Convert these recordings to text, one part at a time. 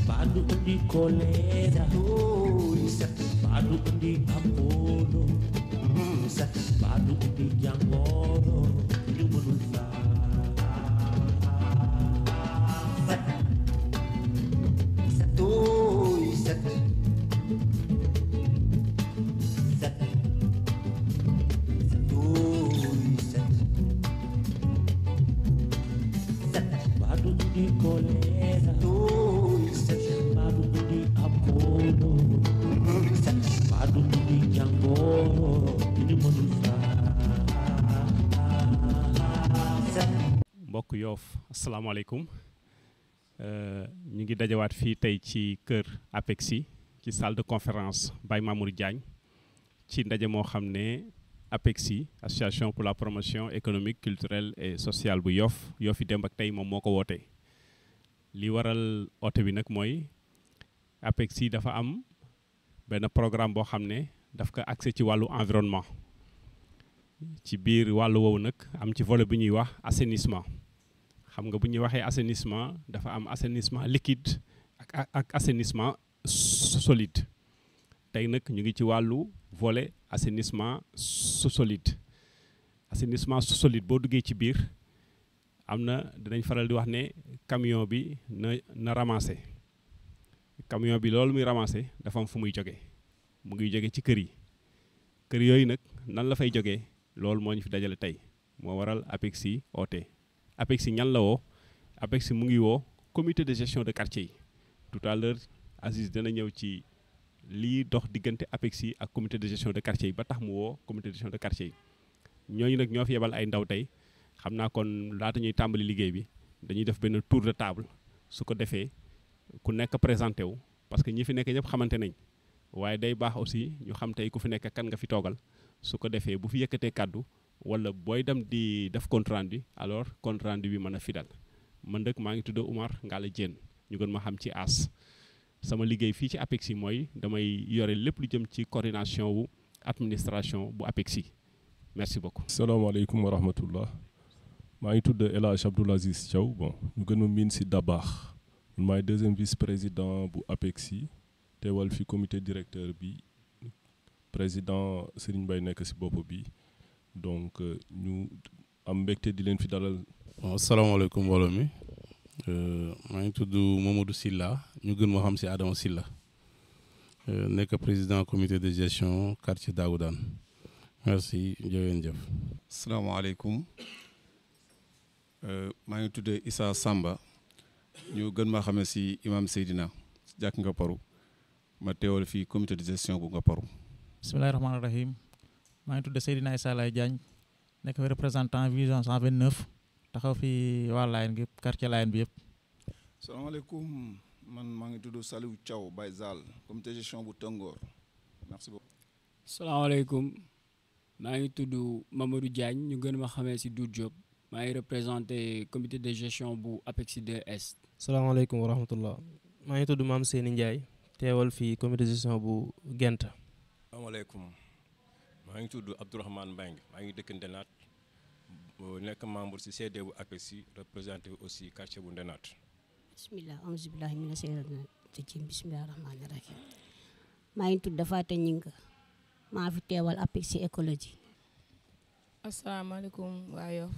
Padu di kolera, padu di Apollo, padu di Jangoro, di Manusa. Padu di kolera. mbokk Yoff asalaamaaleykum ñu ngi dajawaat fii tey ci kër APEXI ci salle de conférence Baye Mamour Diagne ci ndaje moo xam ne APEXI association pour la promotion économique culturelle et sociale bu Yoff Yoff démb ak tey moom moo ko wootee li waral oote bi nag mooy APEXI dafa am benn programme boo xam ne daf ko axé ci wàllu environnement ci biir wàllu woowu nag am ci volet bu ñuy wax assainissement xam nga bu ñuy waxee assainissement dafa am assainissement liquide ak assainissement solide tey nag ñu ngi ci wàllu volet assainissement solide boo duggee ci biir am na dinañ faral di wax ne camion bi na ramasser camion bi loolu muy ramasser dafa am fu muy jógee mu ngi jóge ci kër yooyu nag nan la fay jógee loolu moo ñu fi dajale tey moo waral APEXI oote APEXI ñan la woo APEXI mu ngi woo comité de gestion de quartier yi tout à l'heure Aziz dana ñëw ci lii dox diggante APEXI ak comité de gestion de quartier yi ba tax mu woo comité de gestion de quartier yi ñooñu nag ñoo fi yebal ay ndaw tey xam naa kon laata ñuy tàmbali liggéey bi dañuy def benn tour de table su ko defee ku nekk présenté wu parce que ñi fi nekk ñëpp xamante nañ waaye day baax aussi ñu xam tey ku fi nekk kan nga fi toogal su ko defee bu fi yëkkatee kàddu wala booy dem di def compte rendu alors compte rendu bi mën a fidèle man nag maa ngi tudd Oumar Ngalla Diène ñu gën ma xam ci As sama liggéey fii ci APEXI mooy damay yore lépp lu jëm ci coordination wu administration bu APEXI merci beaucoup. salaamaaleykum wa rahmatullah maa ngi tudd El Hadj Abdoul Aziz Thiaw bon ñu gën ma miin si Dabaax man maay deuxième vice-président bu APEXI teewal fi comité directeur bi président Serigne Mbaye nekk si bopp bi donc ñu am mbégte di leen fi dalal. bon asalaamaaleykum mbooloo mi maa ngi tudd Mamadou Silla ñu gën ma xam si Adama Silla nekk président comité de gestion quartier Dagoudane merci jërëjëf jëf. asalaamaaleykum maa ngi tudd Issa Samba ñu gën ma xamee si imam Seydina jàkk nga paru ma teewal fii comité de gestion bu nga paru. bismillahi rahmaani rahim maa ngi tudd Seydina Issa Laye Diagne nekk fi représentant vision 129 taxaw fi waa Layène gi quartier Layène bi yëpp. salaamaaleykum man maa ngi tudd Saliou Thiaw Baye Zal comité de gestion bu Tëngoor merci beaucoup. salaamaaleykum maa ngi tudd Mamadou Diagne ñu gën ma xamee si Doudou Diop maa ngi représenté comité de gestion bu APEXI 2S. salaamaaleykum wa rahmatullah maa ngi tudd Mame Seyni Ndiaye teewal fii comité de gestion bu Gent. salaamaaleykum maa ngi tudd Abdourahmane Mbengue maa ngi dëkk Ndenaat nekk membre ci CD bu APEXI représenté aussi quartier bu Ndenaat. bismillah auzu billahi mina shaytaani rajiim bismillahi rahmaani rahiim maa ngi tudd Fatou Gningue maa fi teewal APEXI écologie. asalaamaaleykum waa Yoff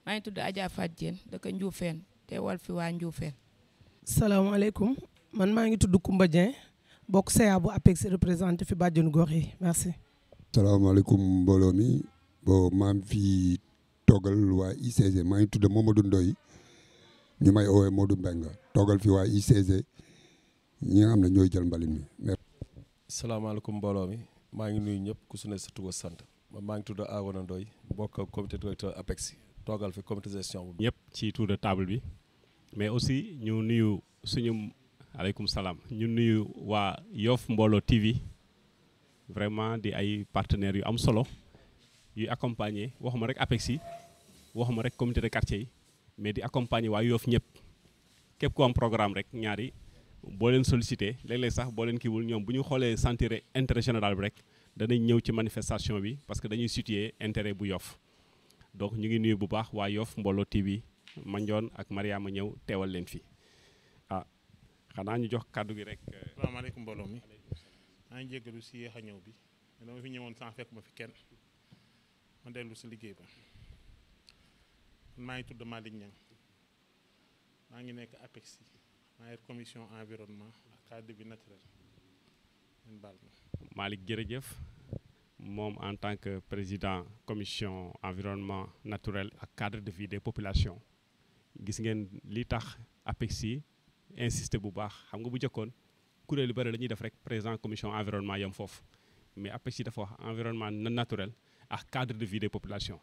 maa ngi tudd Adja Fatou Diène dëkk Ndioufène teewal fi waa Ndioufène. salaamaaleykum man maa ngi tudd Koumba Dieng bokk CA bu APEXI représenté fi bàjjenu gox yi merci. salaamaaleykum mbooloo mi bon maa ngi fi toogal waa ICG maa ngi tudd Mamadou Ndoye ñu may oowee Modou Mbengue toogal fi waa ICG ñi nga xam ne ñooy jël mbalit mi. salaamaaleykum mbooloo mi maa ngi nuyu ñëpp ku su ne sa tur sant maa ngi tudd Arona Ndoye bokk comité directeur APEXI toogal fi comité de gestion bu. ñëpp ci tour de table bi mais aussi ñu nuyu suñu aleykum salaam ñu nuyu waa Yoff Mbollo TV vraiment di ay partenaires yu am solo yuy accompagner waxuma rek APEXI waxuma rek comité de quartier yi mais di accompagner waa Yoff ñëpp képp ku am programme rek ñaari boo leen sollicité léeg-léeg sax boo leen kiiwul ñoom bu ñu xoolee sentir intérêt général bi rek danañ ñëw ci manifestation bi parce que dañuy situer intérêt bu Yoff donc ñu ngi nuyu bu baax waa Yoff Mbollo TV Mandione ak Mariama ñëw teewal leen fi xanaa ñu jox kàddu gi rek. asalaamaaleykum mbooloo mi maa ngi jéggalu si yéex a ñëw bi dama fi ñëwoon sans fekk ma fi kenn ma dellu si liggéey ba maa ngi tudd Malick Niang maa ngi nekk APEXI maa ngi commission environnement ak cadre de vie naturel ngeen baal ma. Malick jërëjëf moom en tant que président commission environnement naturel ak cadre de vie des populations gis ngeen li tax APEXI insister bu baax xam nga bu jëkkoon kuréel yu bëri dañuy def rek président commission environnement yam foofu mais APEXI dafa wax environnement naturel ak cadre de vie des populations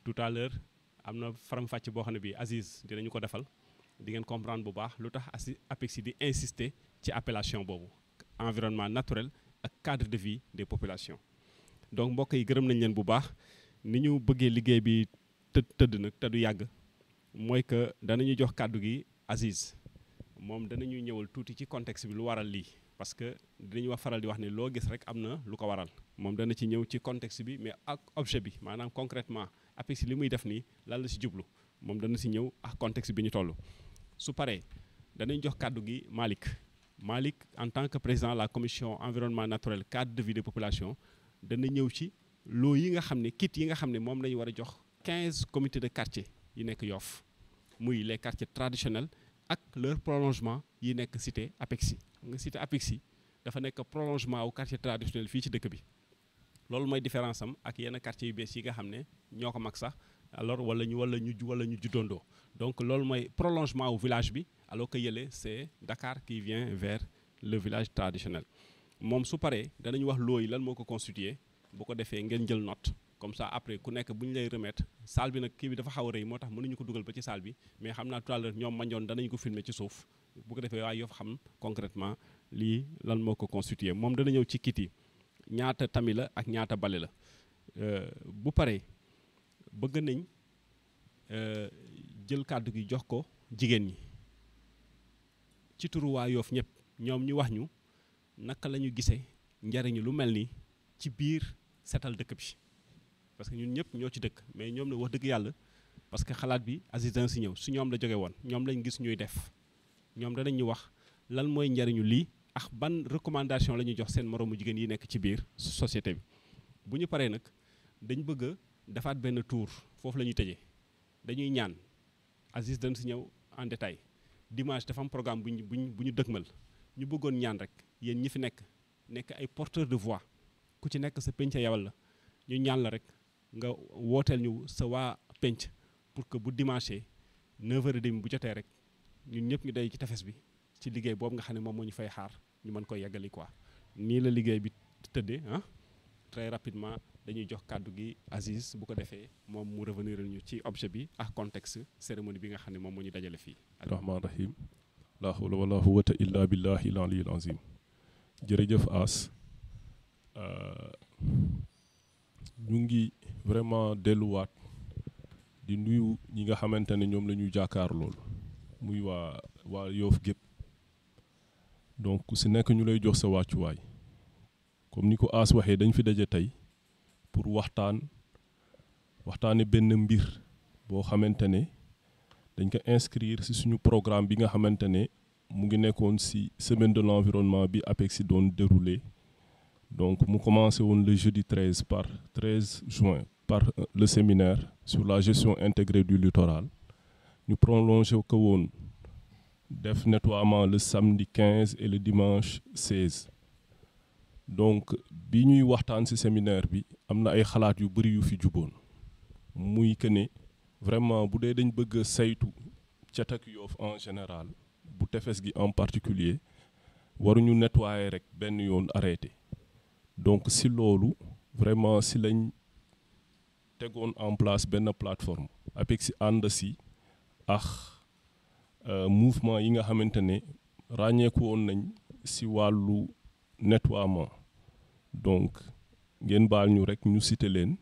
tout à l'heure am na faram-fàcce boo xam ne bii Aziz dinañu ko defal di ngeen comprendre bu baax lu tax APEXI di insister ci appellation boobu environnement naturel ak cadre de vie des populations donc mbokk yi gërëm nañ leen bu baax ni ñu bëggee liggéey bi tëdd nag te du yàgg mooy que danañu jox kàddu gi Aziz moom danañu ñëwal tuuti ci contexte bi lu waral lii parce que dinañu wax faral di wax ne loo gis rek am na lu ko waral moom dana ci ñëw ci contexte bi mais ak objet bi maanaam concrètement APEXI li muy def nii lan la si jublu moom dana si ñëw ak contexte bi ñu toll su paree danañ jox kàddu gi Malick en tant que président de la commission environnement naturel cadre de vie des populations dana ñëw ci loo yi nga xam ne kit yi nga xam ne moom la ñu war a jox 15 comités de quartier yi nekk Yoff muy les quartiers traditionnels ak leur prolongement yi nekk cité APEXI nga cité APEXI dafa nekk prolongement wu quartier traditionnel fii ci dëkk bi loolu mooy différence am ak yenn quartier yu bees yi nga xam ne ñoo ko mag sax alors wala ñu juddondoo donc loolu mooy prolongement wu village bi alors que yële c'est Dakar qui vient vers le village traditionnel moom su paree danañu wax loo yi lan moo ko constitué bu ko defee ngeen jël note comme ça après ku nekk bu ñu lay remettre salle bi nag kii bi dafa xaw a rëy moo tax mënuñu ko dugal ba ci salle bi mais xam naa tout à l'heure ñoom Mandione danañu ko filmer ci suuf bu ko defee waa Yoff xam concrètement lii lan moo ko constitué moom dana ñëw ci kit yi ñaata tami la ak ñaata bale la bu paree bëgg nañ jël kàddu gi jox ko jigéen ñi ci turu waa Yoff ñëpp ñoom ñu wax ñu naka la ñu gisee njariñu lu mel ni ci biir setal dëkk bi parce que ñun ñëpp ñoo ci dëkk mais ñoom nag wax dëgg yàlla parce que xalaat bi Aziz dana si ñëw su ñoom la jóge woon ñoom lañ gis ñuy def ñoom danañ ñu wax lan mooy njariñu lii ak ban recommandation la ñuy jox seen moroomu jigéen yi nekk ci biir société bi bu ñu paree nag dañ bëgg a defaat benn tour foofu la ñuy tëjee dañuy ñaan Aziz dana si ñëw en détail dimanche dafa am programme bu ñu dëgmal ñu bëggoon ñaan rek yéen ñi fi nekk ay porteurs de voix ku ci nekk sa penc yawal la ñu ñaan la rek nga wooteel ñu sa waa penc pour que bu dimanche 9h30 bu jotee rek ñun ñëpp ñu day ci tefes bi ci liggéey boobu nga xam ne moom moo ñu fay xaar ñu mën koy yeggali quoi nii la liggéey bi tëddee très rapidement dañuy jox kàddu gi Aziz bu ko defee moom mu revenir ñu ci objet bi ak contexte cérémonie bi nga xam ne moom moo ñu dajale fii. rahmaan rahim la hawla wala quwwata illa billahi al aliyyil azim jërëjëf As ñu ngi vraiment delluwaat di nuyu ñi nga xamante ne ñoom la ñu jàkkaar loolu muy waa Yoff gépp donc ku si nekk ñu lay jox sa wàccuwaay comme ni ko As waxee dañ fi daje tey pour waxtaane benn mbir boo xamante ne dañ ko inscrire si suñu programme bi nga xamante ne mu ngi nekkoon si semaine de l'environnement bi APEXI doon déroulé donc mu commencé woon le jeudi 13 juin par le séminaire sur la gestion intégrée du littoral ñu prolongé ko woon def nettoiement le samedi 15 et le dimanche 16 donc bi ñuy waxtaan ci séminaire bi am na ay xalaat yu bari yu fi juboon muy que ne vraiment bu dee dañ bëgg a saytu cet ak Yoff en général bu tefes gi en particulier waruñu nettoyer rek benn yoon arrêté donc si loolu vraiment si lañ tegoon en place benn plateforme APEXI ànd si ak mouvement yi nga xamante ne ràññeeku woon nañ si wàllu nettoiement donc ngeen baal ñu rek ñu cité leen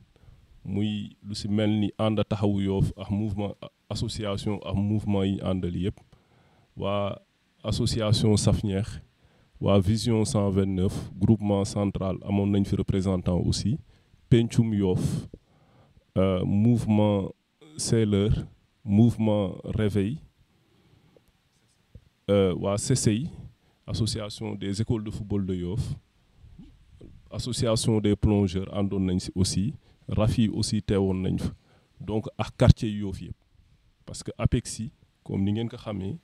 muy lu si mel ni ànd taxawu Yoff ak mouvement association ak mouvement yi àndal yëpp waa association Safñeex waa vision 129 groupement central amoon nañ fi représentant aussi pencum Yoff mouvement Seller mouvement Réveil waa CCI association des écoles de football de Yoff association des plongeurs àndoon nañ si aussi Rafi aussi teewoon nañ fa donc ak quartier Yoff yëpp parce que APEXI comme ni ngeen ko xamee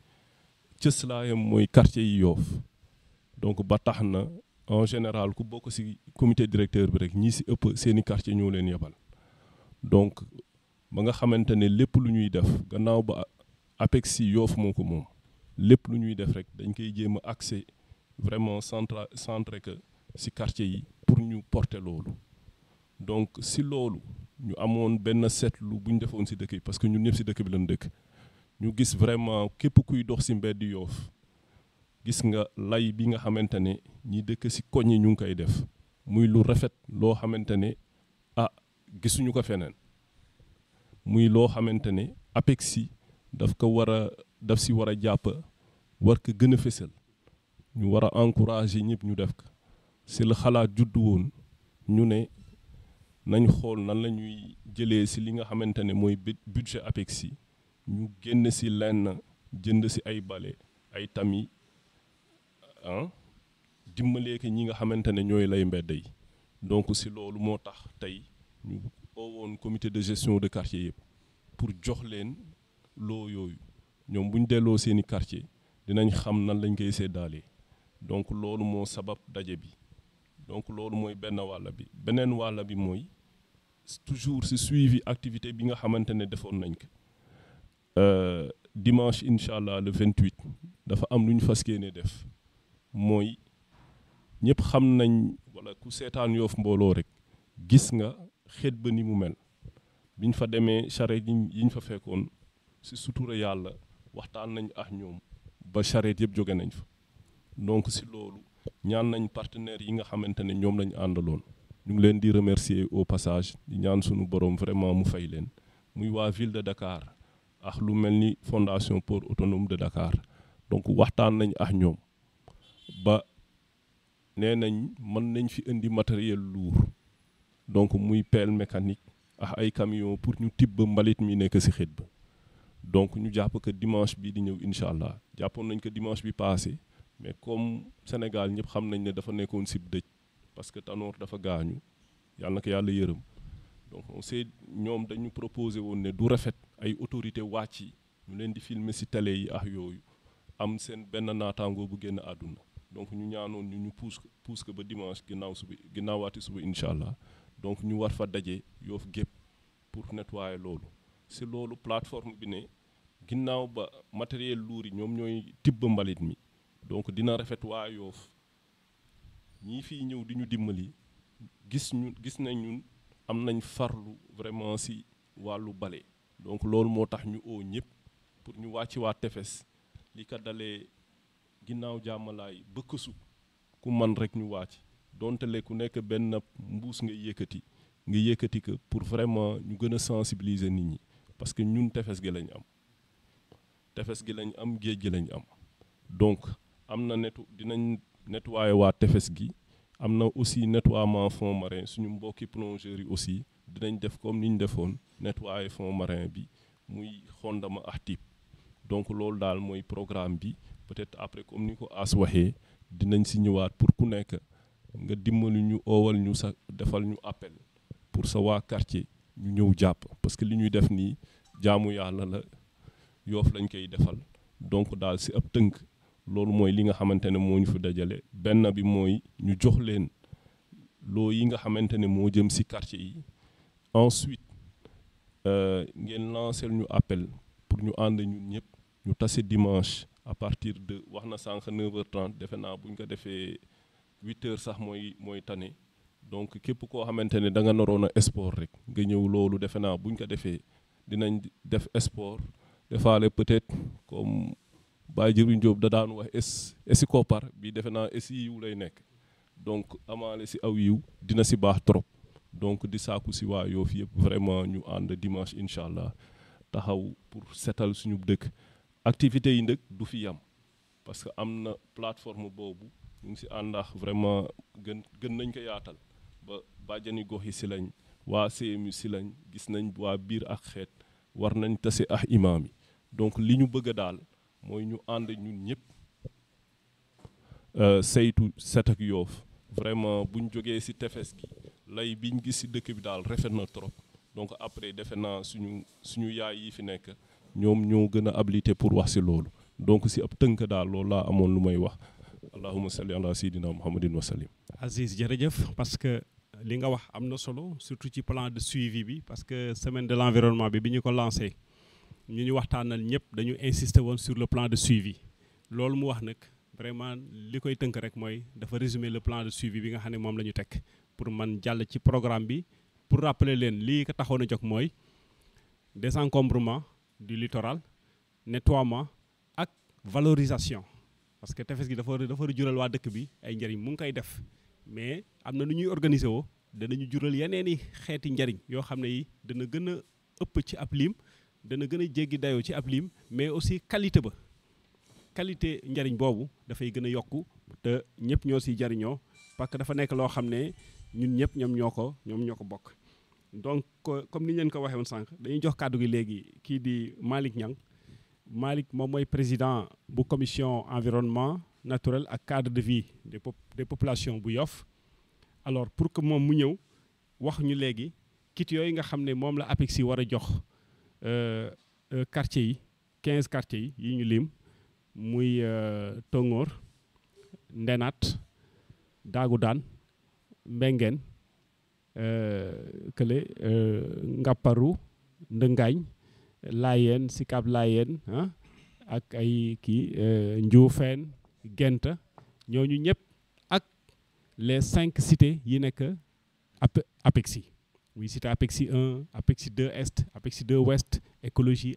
cëslaayam mooy quartier yi Yoff donc ba tax na en général ku bokk ci comité directeur bi rek ñii ci ëpp seeni quartier ñoo leen yebal donc ba nga xamante ne lépp lu ñuy def gannaaw ba APEXI Yoff moo ko moom lépp lu ñuy def rek dañ koy jéem a accès vraiment centré que ci quartier yi pour ñu porter loolu donc ci loolu ñu amoon benn seetlu bu ñu defoon ci dëkk yi parce que ñun ñëpp ci dëkk bi lañ dëkk ñu gis vraiment képp kuy dox ci mbedd Yoff gis nga lay bi nga xamante ne ñi dëkk ci koñ yi ñu ngi koy def muy lu rafet loo xamante ne gisuñu ko feneen muy loo xamante ne APEXI daf ci war a jàpp war ko gën a fësal ñu war a encourager ñëpp ñu def ko ci la xalaat juddu woon ñu ne nañ xool nan la ñuy jëlee ci li nga xamante ne mooy budget APEXI ñu génn ci lenn jënd ci ay bale ay tami dimbalee ko ñi nga xamante ne ñooy lay mbedd yi donc ci loolu moo tax tey ñu oowoon comité de gestion de quartier yëpp pour jox leen loo yooyu ñoom bu ñu delloo seeni quartier dinañ xam nan lañ koy séddaalee donc loolu moo sabab daje bi donc loolu mooy benn wàll bi beneen wàll bi mooy toujours ci suivi activité bi nga xamante ne defoon nañ ko dimanche incha allah le 28 dafa am lu ñu fas yéene def mooy ñëpp xam nañ wala ku seetaan Yoff mbooloo rek gis nga xeet ba ni mu mel biñ fa demee charrette yiñ fa fekkoon ci sutura yàlla waxtaan nañ ak ñoom ba charrette yëpp jóge nañ fa donc ci loolu ñaan nañ partenaires yi nga xamante ne ñoom lañ àndaloon ñu ngi leen di remercier au passage di ñaan sunu borom vraiment mu fay leen muy waa ville de Dakar ak lu mel ni fondation port autonome de Dakar donc waxtaan nañ ak ñoom ba nee nañ mën nañ fi indi matériel lourd donc muy pelle mécanique ak ay camion pour ñu tibb mbalit mi nekk ci xet ba donc ñu jàpp que dimanche bi di ñëw incha allah jàppoon nañ ko dimanche bi passé mais comme Sénégal ñëpp xam nañ ne dafa nekkoon ci dëj parce que Tanor dafa gaañu yàlla na ko yàlla yërëm donc on sait ñoom dañu proposé woon ne du rafet ay autorité wàcc yi ñu leen di filmer ci télé yi ak yooyu am seen benn naataangoo bu génn àdduna donc ñu ñaanoon ñu pousse ko ba dimanche ginnaawaati suba incha allah donc ñu war fa daje Yoff gépp pour nettoyer loolu ci loolu plateforme bi ne ginnaaw ba matériel lourd yi ñoom ñooy tibb mbalit mi donc dina rafet waa Yoff ñii fii ñëw di ñu dimbali gis nañ ñun am nañ farlu vraiment ci wàllu bale donc loolu moo tax ñu oo ñëpp pour ñu wàcc waa tefes li ko dalee ginnaaw jàmmalaay ba kësu ku man rek ñu wàcc donte le ku nekk benn mbuus nga yëkkati ko pour vraiment ñu gën a sensibiliser nit ñi parce que ñun tefes gi lañ am géej gi lañ am donc am na dinañ nettoyer waa tefes gi am na aussi nettoiement fond marin suñu mbokki plongeurs yi aussi dinañ def comme ni ñu defoon nettoyer fond marin bi muy xondama ak type donc loolu daal mooy programme bi peut-être après comme ni ko As waxee dinañ ci ñëwaat pour ku nekk nga dimbali ñu oowal ñu sa defal ñu appel pour sa waa quartier ñu ñëw jàpp parce que li ñuy def nii jaamu yàlla la Yoff lañ koy defal donc daal ci ab tënk loolu mooy li nga xamante ne moo ñu fi dajale benn bi mooy ñu jox leen loo yi nga xamante ne moo jëm ci quartier yi ensuite ngeen lancer ñu appel pour ñu ànd ñun ñëpp ñu tase dimanche à partir de wax na sànq 9h30 defe naa bu ñu ko defee 8h sax mooy tane donc képp koo xamante ne da nga naroon a sport rek nga ñëw loolu defe naa bu ñu ko defee dinañ def sport defaale peut-être comme Baye Djibril Diop da daan wax esi koppar bi defe naa esi yiw lay nekk donc amaale ci aw yiw dina ci baax trop donc di saaku ci waa Yoff yëpp vraiment ñu ànd dimanche incha allah taxaw pour setal suñu dëkk activités yi nag du fi yam parce que am na plateforme boobu ñu ngi si àndax vraiment gën nañ ko yaatal ba bàjjani gox yi si lañ waa CMU si lañ gis nañ waa biir ak xeet war nañ tase ak imaam yi donc li ñu bëgg daal mooy ñu ànd ñun ñëpp saytu Set ak Yoff vraiment buñ jógee si tefes gi lay biñ gis si dëkk bi daal rafet na trop donc après defe naa suñu yaay yi fi nekk ñoom ñoo gën a habilité pour wax si loolu donc si ab tënk daal loolu laa amoon lu may wax allahumma salli ala sayyidina muhammadin wa sallim. Aziz jërëjëf parce que li nga wax am na solo surtout ci plan de suivi bi parce que semaine de l'environnement bi ñu ko lancé ñu waxtaanal ñëpp dañu insister woon sur le plan de suivi loolu mu wax nag vraiment li koy tënk rek mooy dafa résumer le plan de suivi bi nga xam ne moom la ñu teg pour man jàll ci programme bi pour rappeler leen lii ko taxoon a jóg mooy désencombrement du littoral nettoiement ak valorisation parce que tefes gi dafa jural waa dëkk bi ay njëriñ mu ngi koy def mais am na nu ñuy organiser woo danañu jural yeneen i xeeti njëriñ yoo xam ne yi dana gën a ëpp ci ab lim dana gën a jéggi dayoo ci ab lim mais aussi qualité njëriñ boobu dafay gën a yokku te ñëpp ñoo siy jariñoo parce que dafa nekk loo xam ne ñun ñëpp ñoom ñoo ko bokk. donc comme ni ñu leen ko waxee woon sànq dañuy jox kàddu gi léegi kii di Malick Niang Malick moom mooy président bu commission environnement naturel ak cadre de vie des populations bu Yoff alors pour que moom mu ñëw wax ñu léegi kit yooyu nga xam ne moom la APEXI war a jox quartiers yi 15 quartiers yi ñu lim muy Tongoor Ndenaat Dagoudane Mbengeen kële Ngapparu Ndëngaañ Laayeen Sicap Laayeen ak ay Njuufeen Gent ñooñu ñëpp ak les 5 cités yi nekk APEXI muy cité APEXI 1 APEXI 2 Est APEXI 2 Ouest écologie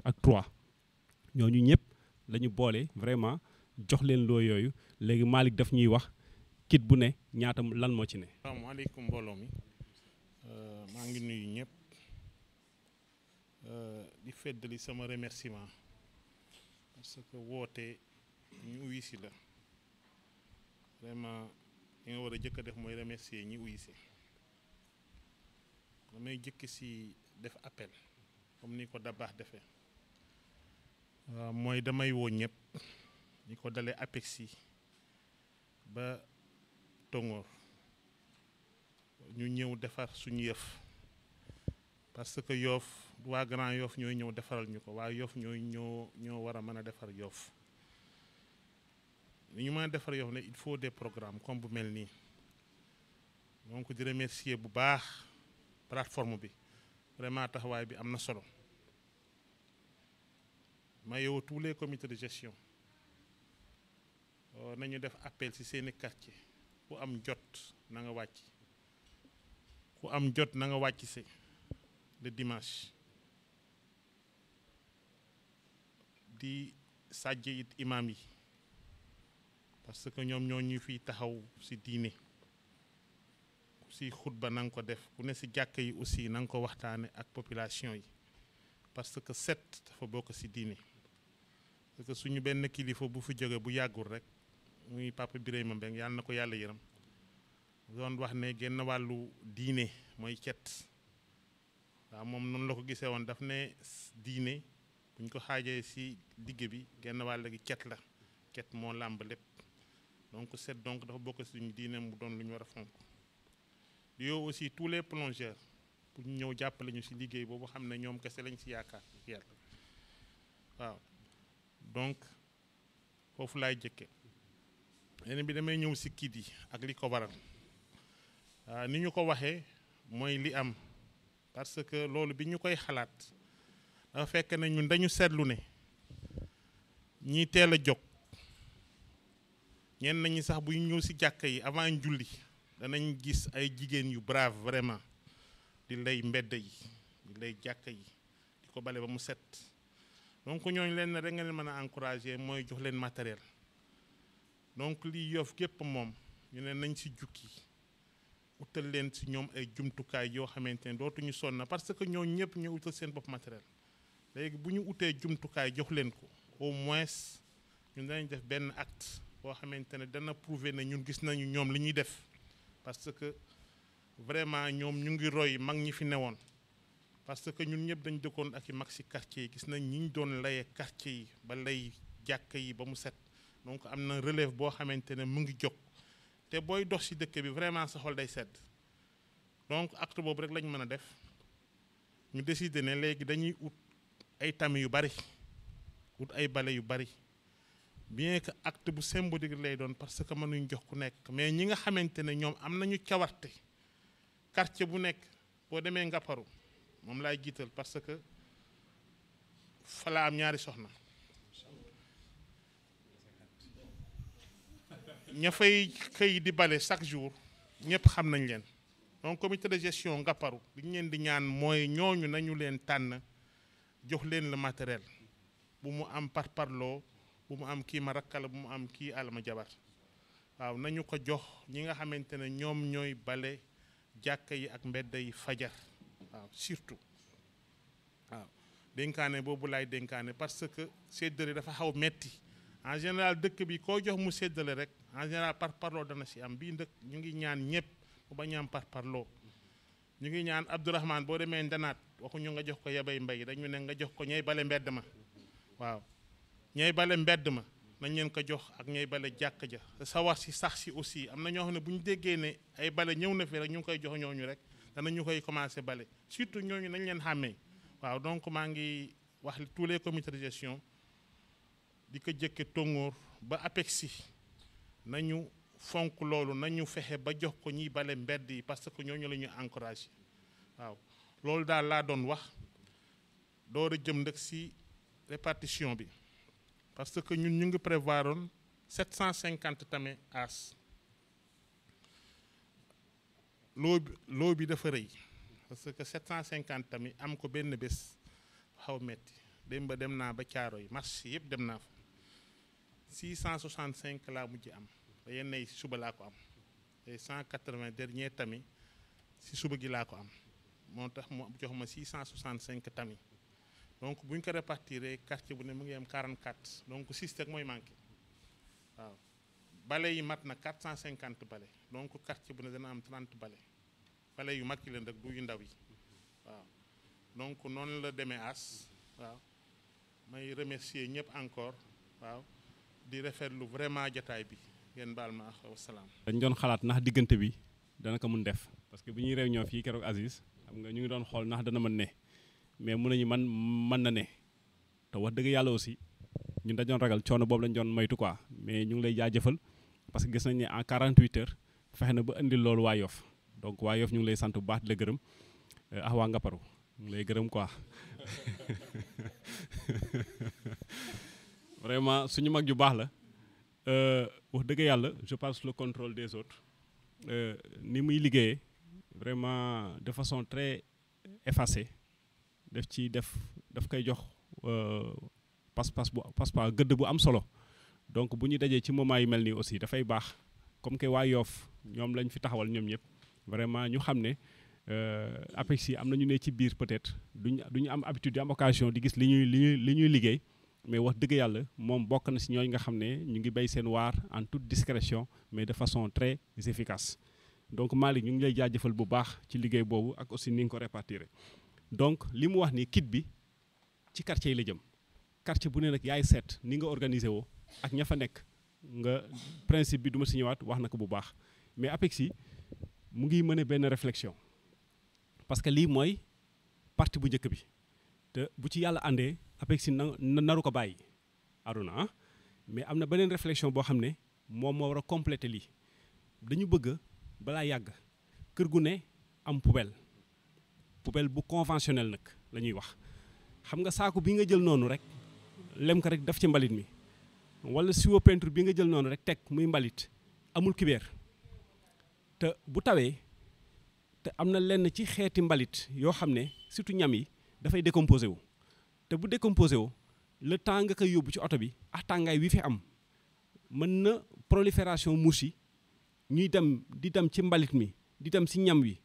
ak 3 ñooñu ñëpp la ñu boole vraiment jox leen loo yooyu léegi Malick daf ñuy wax kit bu ne ñaata lan moo ci ne. asalaamaaleykum mbooloo mi maa ngi nuyu ñëpp di feddali sama remerciement parce que woote ñu uyu si la vraiment li nga war a jëkk a def mooy remercier ñi uyu si damay jëkk si def appel comme ni ko Dabaax defee mooy damay woo ñëpp ñi ko dalee APEXI ba Tongoor ñu ñëw defar suñu yëf parce que Yoff waa Grand Yoff ñooy ñëw defaral ñu ko waa Yoff ñoo war a mën a defar Yoff li ñu mën a defar Yoff ne il faut des programmes comme bu mel nii donc di remercier bu baax plateforme bi vraiment taxawaay bi am na solo ma yow tous les comités de gestion nañu def appel ci seeni quartier ku am jot na nga wàcc ku am jot na nga wàcc si le dimanche di sàjje it imam yi parce que ñoom ñoo ñu fiy taxaw ci diine ku ci xutba na nga ko def ku ne ci jàkk yi aussi na nga ko waxtaane ak population yi parce que set dafa bokk ci diine parce que suñu benn kilifa bu fi jóge bu yàggul rek muy Papa Birahima Mbeng yàlla na ko yàlla yërëm doon wax ne genn wàllu diine mooy cet waaw moom noonu la ko gisee woon daf ne diine buñ ko xaajee ci digg bi genn wàll gi cet la cet moo làmb lépp donc set donc dafa bokk suñu diine mu doon lu ñu war a fonk di yow aussi tous les plongeurs pour ñu ñëw jàppale ñu ci liggéey boobu xam ne ñoom kese lañ ci yaakaar yàlla waaw donc foofu laay jëkke yeneen bi damay ñëw ci kiit yi ak li ko waral ni ñu ko waxee mooy li am parce que loolu bi ñu koy xalaat dafa fekk ne ñun dañu seetlu ne ñiy teel a jóg ñenn nañu sax bu ñu ñëw ci jàkka yi avant julli danañ gis ay jigéen yu brave vraiment di lay mbedd yi di lay jàkka yi di ko bale ba mu set donc ñooñu leen rek nga leen mën a encourager mooy jox leen matériel donc lii Yoff gépp moom ñu ne nañ ci jukki utal leen ci ñoom ay jumtukaay yoo xamante ne dootuñu sonn parce que ñoo ñëpp ñu utal seen bopp matériel léegi bu ñu utee jumtukaay jox leen ko au moins ñun danañ def benn acte boo xamante ne dana prouver ne ñun gis nañu ñoom li ñuy def parce que vraiment ñoom ñu ngi roy mag ñi fi newoon parce que ñun ñëpp dañ dëkkoon ak i mag si quartier yi gis nañ ñi ñu doon layee quartier yi ba lay jàkk yi ba mu set donc am na relève boo xamante ne mu ngi jóg te booy dox si dëkk bi vraiment sa xol day sedd donc acte boobu rek lañ mën a def ñu décider ne léegi dañuy ut ay tami yu bari ut ay bale yu bari bien que acte bu symbolique lay doon parce que mënuñ jox ku nekk mais ñi nga xamante ne ñoom am nañu cawarte quartier bu nekk boo demee Ngaparou moom laay jiital parce que fa la am ñaari soxna ña fay xëy di bale chaque jour ñëpp xam nañ leen donc comité de gestion Ngaparou li ñu leen di ñaan mooy ñooñu nañu leen tànn jox leen le matériel bu mu am parparloo bu mu am kii ma rakkala bu mu am kii alama jabar waaw nañu ko jox ñi nga xamante ne ñoom ñooy bale jàkka yi ak mbedd yi fajar waaw surtout waaw dénkaane boobu laay dénkaane parce que séddale dafa xaw metti en général dëkk bi koo jox mu séddale rek en général parparloo dana si am bii ndëkk ñu ngi ñaan ñëpp bu bañ am parparloo ñu ngi ñaan Abdourahmane boo demee Ndanaat waxuñu nga jox ko yabay mbay dañu ne nga jox ko ñay bale mbedd ma waaw ñay bale mbedd ma nañ leen ko jox ak ñay bale jàkk ja sawar si sax si aussi am na ñoo xam ne bu ñu déggee ne ay bale ñëw na fi rek ñu ngi koy jox ñooñu rek danañu koy commencé bale surtout ñooñu nañ leen xàmmee waaw donc maa ngi wax tous les comités de gestion di ko jëkke Tongoor ba APEXI nañu fonk loolu nañu fexe ba jox ko ñiy bale mbedd yi parce que ñooñu la ñu encouragé waaw loolu daal laa doon wax door a jëm nag si répartition bi parce que ñun ñu ngi prévoir oon 750 tamit as loo bi dafa rëy parce que 750 tamit am ko benn bés xaw metti dem ba dem naa ba caaro yi marché yëpp dem naa fa 665 laa mujj am ba yenn yi si suba laa ko am te 180 dernier tamit si suba gi laa ko am moo tax mu jox ma 665 tamit donc bu ñu ko répartir quartier bu ne mu ngi am 44 donc 6 rek mooy manqué waaw bale yi mat na 450 bale donc quartier bu ne dana am 30 bale yu mag yi leen rek du yu ndaw yi waaw donc noonu la demee as waaw may remercier ñëpp encore waaw di rafetlu vraiment jataay bi ngeen baal ma ak wasalaam. dañ doon xalaat ndax diggante bi dana ko mun def parce que bu ñuy réunion fii keroog Aziz xam nga ñu ngi doon xool ndax dana mën ne mais mun nañu mën na ne te wax dëgg yàlla aussi ñun dañoon ragal coono boobu lañ doon moytu quoi mais ñu ngi lay jaajëfal parce que gis nañ ne en 48 heures fexe na ba indil loolu waa Yoff donc waa Yoff ñu ngi lay sant bu baax di la gërëm ah waa Ngaparou ñu ngi lay gërëm quoi vraiment suñu mag ju baax la wax dëgg yàlla je passe le contrôle des autres ni muy liggéeyee vraiment de façon très effacée daf koy jox pas gëdd bu am solo donc bu ñu dajee ci moment yu mel nii aussi dafay baax comme que waa Yoff ñoom lañ fi taxawal ñoom ñëpp vraiment ñu xam ne APEXI am na ñu ne ci biir peut-être duñu am habitude di am occasion di gis li ñuy liggéey mais wax dëgg yàlla moom bokk na si ñooñu nga xam ne ñu ngi bay seen waar en toute discrétion mais de façon très efficace donc Malick ñu ngi lay jaajëfal bu baax ci liggéey boobu ak aussi ni nga ko répartir donc li mu wax ni kit bi ci quartier yi la jëm quartier bu ne nag yaay seet ni nga organisé woo ak ña fa nekk nga principe bi du ma si ñëwaat wax na ko bu baax mais APEXI mu ngi mëne benn réflexion parce que lii mooy partie bu njëkk bi te bu ci yàlla àndee APEXI naru ko bàyyi aduna mais am na beneen réflexion boo xam ne moom moo war a compléter lii dañu bëgg balaa yàgg kër gu ne am poubelle bu conventionnel nag la ñuy wax xam nga saako bi nga jël noonu rek lem ko rek def ci mbalit mi wala siwo peinture bi nga jël noonu rek teg muy mbalit amul kubéer te bu tawee te am na lenn ci xeeti mbalit yoo xam ne surtout ñam yi dafay décomposé wu te bu décomposé wu le temps nga koy yóbbu ci oto bi ak tàngaay wi fi am mën na prolifération mouche yi ñuy di dem ci mbalit mi di dem ci ñam wi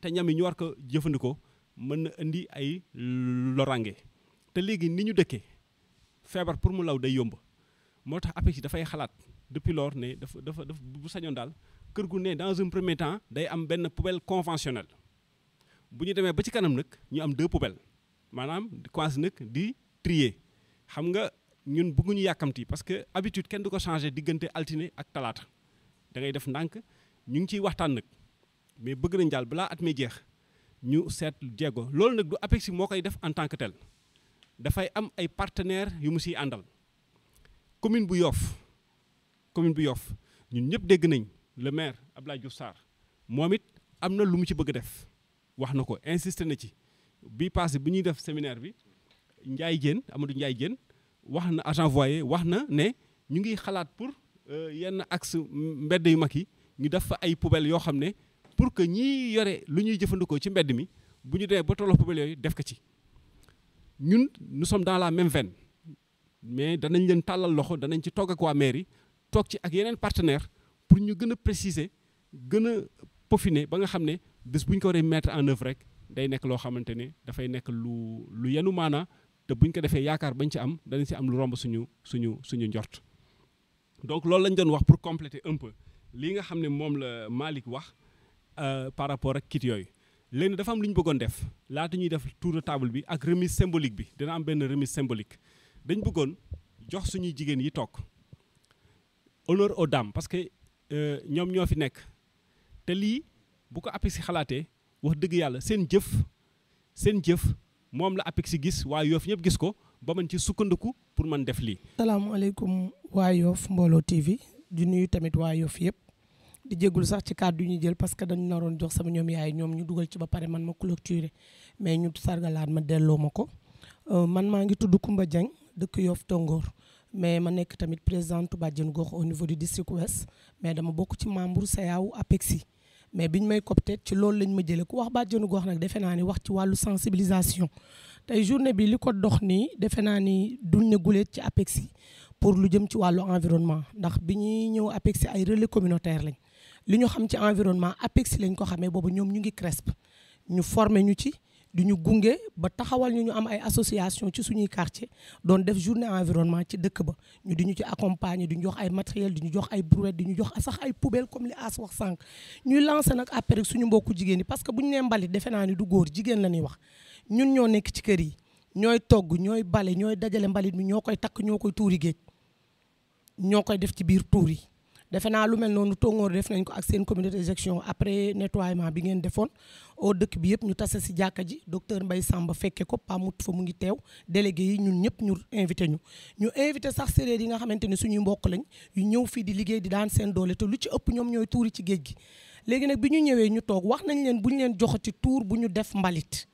te ñam yi ñu war ko jëfandikoo mën na indi ay lorange te léegi ni ñu dëkkee feebar pour mu law day yomb moo tax APEXI dafay xalaat depuis lors ne dafa bu sañoon daal kër gu ne dans un premier temps day am benn poubelle conventionnelle bu ñu demee ba ci kanam nag ñu am 2 poubelles maanaam commencé nag di trier xam nga ñun bëgguñu yàkkamti parce que habitude kenn du ko changer diggante altine ak talaata da ngay def ndànk ñu ngi ciy waxtaan nag mais bëgg nañ daal balaa at mi jeex ñu seet jéego loolu nag du APEXI moo koy def en tant que tel dafay am ay partenaires yu mu siy àndal commune bu Yoff ñun ñëpp dégg nañ le maire Abdoulaye Diouf Sarr moom it am na lu mu ci bëgg a def wax na ko insisté na ci bi passé bi ñuy def séminaire bi Amadou Ndiaye Diène wax na agent voyer wax na ne ñu ngi xalaat pour yenn axe mbedd yu mag yi ñu def fa ay poubelles yoo xam ne pour que ñiy yore lu ñuy jëfandikoo ci mbedd mi bu ñu demee ba tolloo poubelles yooyu def ko ci ñun nous sommes dans la même veine mais danañ leen tàllal loxo danañ ci toog ak waa mairie toog ci ak yeneen partenaire pour ñu gën a préciser gën a peaufiner ba nga xam ne bés bu ñu ko waree mettre en œuvre rek day nekk loo xamante ne dafay nekk lu yenu maanaa te bu ñu ko defee yaakaar bañ ci am danañ si am lu romb suñu njort donc loolu lañ doon wax pour compléter un peu lii nga xam ne moom la Malick wax par rapport ak kit yooyu léegi dafa am lu ñu bëggoon def laata ñuy def tour de table bi ak remise symbolique bi dina am benn remise symbolique dañ bëggoon jox suñuy jigéen yi toog honneur aux dames parce que ñoom ñoo fi nekk te lii bu ko APEXI xalaatee wax dëgg yàlla seen jëf moom la APEXI gis waa Yoff ñëpp gis ko ba mën ci sukkandiku pour mën def lii. salaamaaleykum waa Yoff Mbollo TV di nuyu tamit waa Yoff yëpp di jégalu sax ci kàddu ñu jël parce que dañu naroon jox sama ñoom yaay ñoom ñu dugal ci ba pare man ma clôturer mais ñu sargalaat ma delloo ma ko man maa ngi tudd Koumba Dieng dëkk Yoff Tongoor mais ma nekk tamit présidente bàjjenu gox au niveau du district ouest mais dama bokk ci membre CAO APEXI mais biñ may copté ci loolu lañ ma jëlee ku wax bàjjenu gox nag defe naa ni wax ci wàllu sensibilisation tey journée bi li ko dox nii defe naa ni duñ ne guleet ci APEXI pour lu jëm ci wàllu environnement ndax bi ñuy ñëw APEXI ay relais communautaire lañ li ñu xam ci environnement APEXI lañ ko xamee boobu ñoom ñu ngi CRESP ñu formé ñu ci di ñu gunge ba taxawal ñu am ay association ci suñuy quartier doon def journée environnement ci dëkk ba ñu di ñu ci accompagner di ñu jox ay matériel di ñu jox ay brouette di ñu jox sax ay poubelle comme li As wax sànq ñuy lancer nag après rek suñu mbokku jigéen yi parce que bu ñu nee mbalit defe naa ni du góor jigéen la ñuy wax ñun ñoo nekk ci kër yi ñooy togg ñooy bale ñooy dajale mbalit mi ñoo koy takk ñoo koy tuuri géej ñoo koy def ci biir tuur yi defe naa lu mel noonu Tongoor def nañ ko ak seen communauté de gestion après nettoiement bi ngeen defoon au dëkk bi yëpp ñu tase si jàkka ji docteur Mbaye Samba fekke ko Pamut fa mu ngi teew délégué yi ñun ñëpp ñu invité ñu invité sax séeréer yi nga xamante ni suñuy mbokk lañ yu ñëw fii di liggéey di daan seen doole te lu ci ëpp ñoom ñooy tuuri ci géej gi léegi nag bi ñu ñëwee ñu toog wax nañ leen bu ñu leen joxati tuur bu ñu def mbalit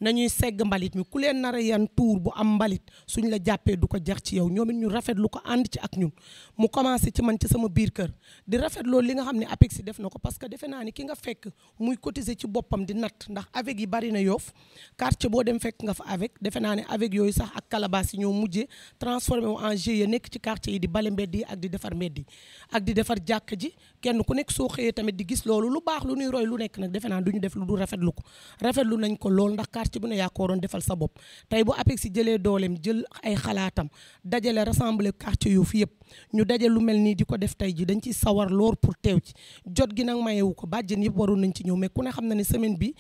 nañuy segg mbalit mi ku leen nar a yan tuur bu am mbalit suñ la jàppee du ko jar ci yow ñoom it ñu rafetlu ko ànd ci ak ñun mu commencé ci man ci sama biir kër di rafetloo li nga xam ne APEXI def na ko parce que defe naa ni ki nga fekk muy cotiser ci boppam di natt ndax avec yi bari na Yoff quartier boo dem fekk nga fa avec defe naa ne avec yooyu sax ak calebasse yi ñoo mujjee transformé wu en GIE nekk ci quartier yi di bale mbedd yi ak di defar mbedd yi ak di defar jàkk ji kenn ku nekk soo xëyee tamit di gis loolu lu baax lu ñuy roy lu nekk nag defe naa du ñu def lu du rafetlu ko rafetlu nañ ko lool ndax quartier bu ne yaa ko waroon defal sa bopp tey bu APEXI jëlee dooleem jël ay xalaatam dajale rassembler quartier yu fi yëpp ñu daje lu mel nii di ko def tey ji dañ ci sawar loor pour teew ci jot gi nag mayewu ko bàjjen yëpp waroon nañ ci ñëw mais ku ne xam na ne semaine bi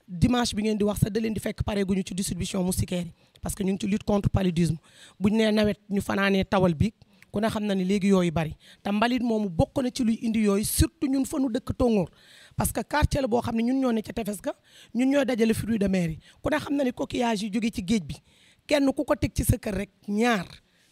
dimanche bi ngeen di wax sax da leen di fekk pare guñu ci distribution moustiquaire yi parce que ñu ngi ci lutte contre paludisme buñ nee nawet ñu fanaanee tawal bi ku ne xam na ne léegi yooyu bari te mbalit moomu bokk na ci luy indi yooyu surtout ñun fa nu dëkk Tongoor parce que quartier la boo xam ne ñun ñoo ne ca tefes ga ñun ñoo dajale fruits de mer yi ku ne xam na ne coquillage yi jóge ci géej bi kenn ku ko teg ci sa kër rek ñaar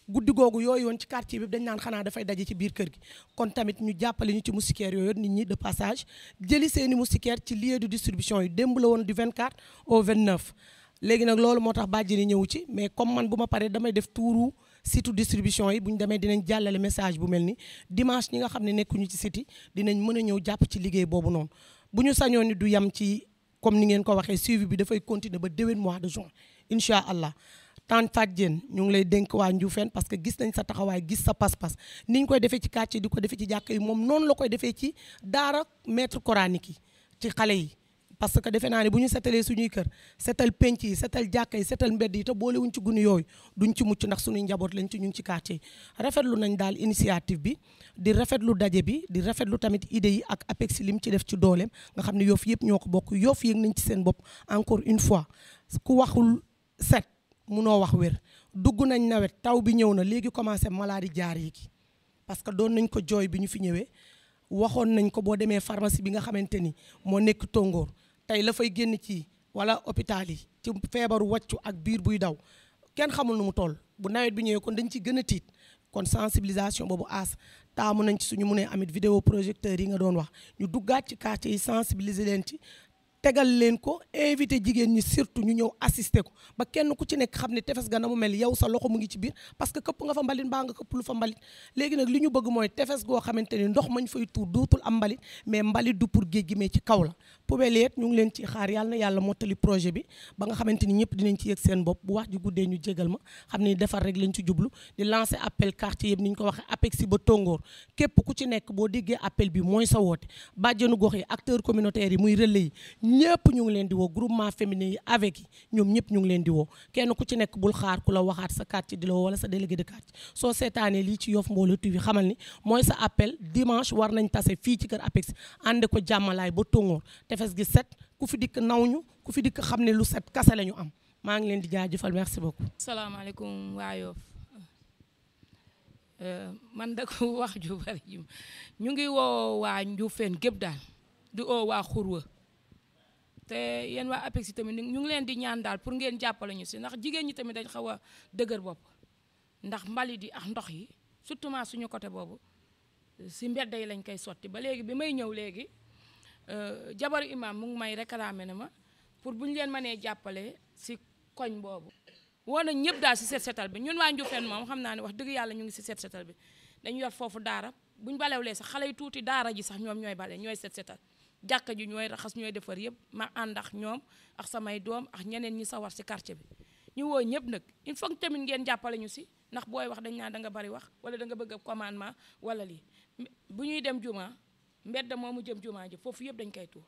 guddi googu yooyu woon ci quartier bi dañ naan xanaa dafay daje ci biir kër gi kon tamit ñu jàppale ñu ci moustiquaire yooyu nit ñi de passage jëli seeni moustiquaire ci lieu de distribution yi démb la woon du 24 au 29 léegi nag loolu moo tax bàjjeni ñëwu ci mais comme man bu ma paree damay def tuuru site distribution yi bu ñu demee dinañ jàllale message bu mel ni dimanche ñi nga xam ne nekkuñu ci site yi dinañ mën a ñëw jàpp ci liggéey boobu noonu bu ñu sañoon ni du yem ci comme ni ngeen ko waxee suivi bi dafay continuer ba déwén mois de juin incha allah tant Fatou Diène ñu ngi lay dénk waa Ndioufène parce que gis nañ sa taxawaay gis sa pas-pas ni ñu koy defee ci quartier di ko defee ci jàkka yi moom noonu la koy defee ci daara maître coranique yi ci xale yi parce que defe naa ne bu ñu setalee suñuy kër setal penc yi setal jàkka yi setal mbedd yi te boolewuñ ci gunu yooyu duñ ci mucc ndax suñuy njaboot lañ ci ñu ngi ci quartier yi rafetlu nañ daal initiative bi di rafetlu daje bi di rafetlu tamit idée yi ak APEXI lim ci def ci dooleem nga xam ne Yoff yëpp ñoo ko bokk Yoff yëg nañ ci seen bopp encore une fois ku waxul set munoo wax wér dugg nañ nawet taw bi ñëw na léegi commencé maladie jaar yi ki parce que doon nañ ko jooy bi ñu fi ñëwee waxoon nañ ko boo demee pharmacie bi nga xamante ni moo nekk Tongoor tey la fay génn ci wala hôpital yi ci feebaru wàccu ak biir buy daw kenn xamul nu mu toll bu nawet bi ñëwee kon dañ ci gën a tiit kon sensibilisation boobu taamu nañ ci suñu mënee amit vidéo projecteur yi nga doon wax ñu duggaat ci quartier yi sensibiliser leen ci tegal leen ko invité jigéen ñi surtout ñu ñëw assister ko ba kenn ku ci nekk xam ne tefes ga na mu mel yow sa loxo mu ngi ci biir parce que këpp nga fa mbalit mbaa nga këpp lu fa mbalit léegi nag li ñu bëgg mooy tefes goo xamante ni ndox mañ fay tuur dootul am mbalit mais mbalit du pour géej gi mais ci kaw la poubelle yeet ñu ngi leen ci xaar yàlla na yàlla mottali projet bi ba nga xamante ni ñëpp dinañ ci yëg seen bopp bu wax ji guddee ñu jégal ma xam ne defar rek lañ ci jublu di lancer appel quartier yëpp ni ñu ko waxee APEXI ba Tongoor képp ku ci nekk boo déggee appel bi mooy sa woote bàjjenu gox yi acteurs communautaires yi muy relais yi ñëpp ñu ngi leen di woo groupement féminin yi avec yi ñoom ñëpp ñu ngi leen di woo kenn ku ci nekk bul xaar ku la waxaat sa quartier di la woo wala sa délégué de quartier soo seetaanee lii ci Yoff Mbollo TV xamal ni mooy sa appel dimanche war nañ tase fii ci kër APEXI ànd ko jàmmalaay ba Tongoor tefes gi set ku fi dikk naw ñu ku fi dikk xam ne lu set kase la ñu am maa ngi leen di jaajëfal merci beaucoup. salaamaaleykum waa Yoff man da ko wax ju bari ñu ngi woo waa Ndioufène gépp daal di woo waa Xurwa te yéen waa APEXI tamit ñu ngi leen di ñaan daal pour ngeen jàppale ñu si ndax jigéen ñi tamit dañ xaw a dëgër bopp ndax mbalit yi ak ndox yi surtout suñu côté boobu si mbedd yi lañ koy sotti ba léegi bi may ñëw léegi jabaru imam mu ngi may réclamé ne ma pour bu ñu leen mënee jàppale si koñ boobu woo nañ ñëpp daal si set setal bi ñun waa Ndioufène moom xam naa ne wax dëgg yàlla ñu ngi si set setal bi dañu yor foofu daara buñ balewlee sax xale yu tuuti daara ji sax ñoom ñooy bale ñooy set setal jàkka ji ñooy raxas ñooy defar yëpp ma ànd ak ñoom ak samay doom ak ñeneen ñi sawar si quartier bi ñu woo ñëpp nag il faut que tamit ngeen jàppale ñu si ndax booy wax dañ naan da nga bari wax wala da nga bëgg a commandement wala lii bu ñuy dem juma mbedd moomu jëm juma ji foofu yëpp dañ koy tuur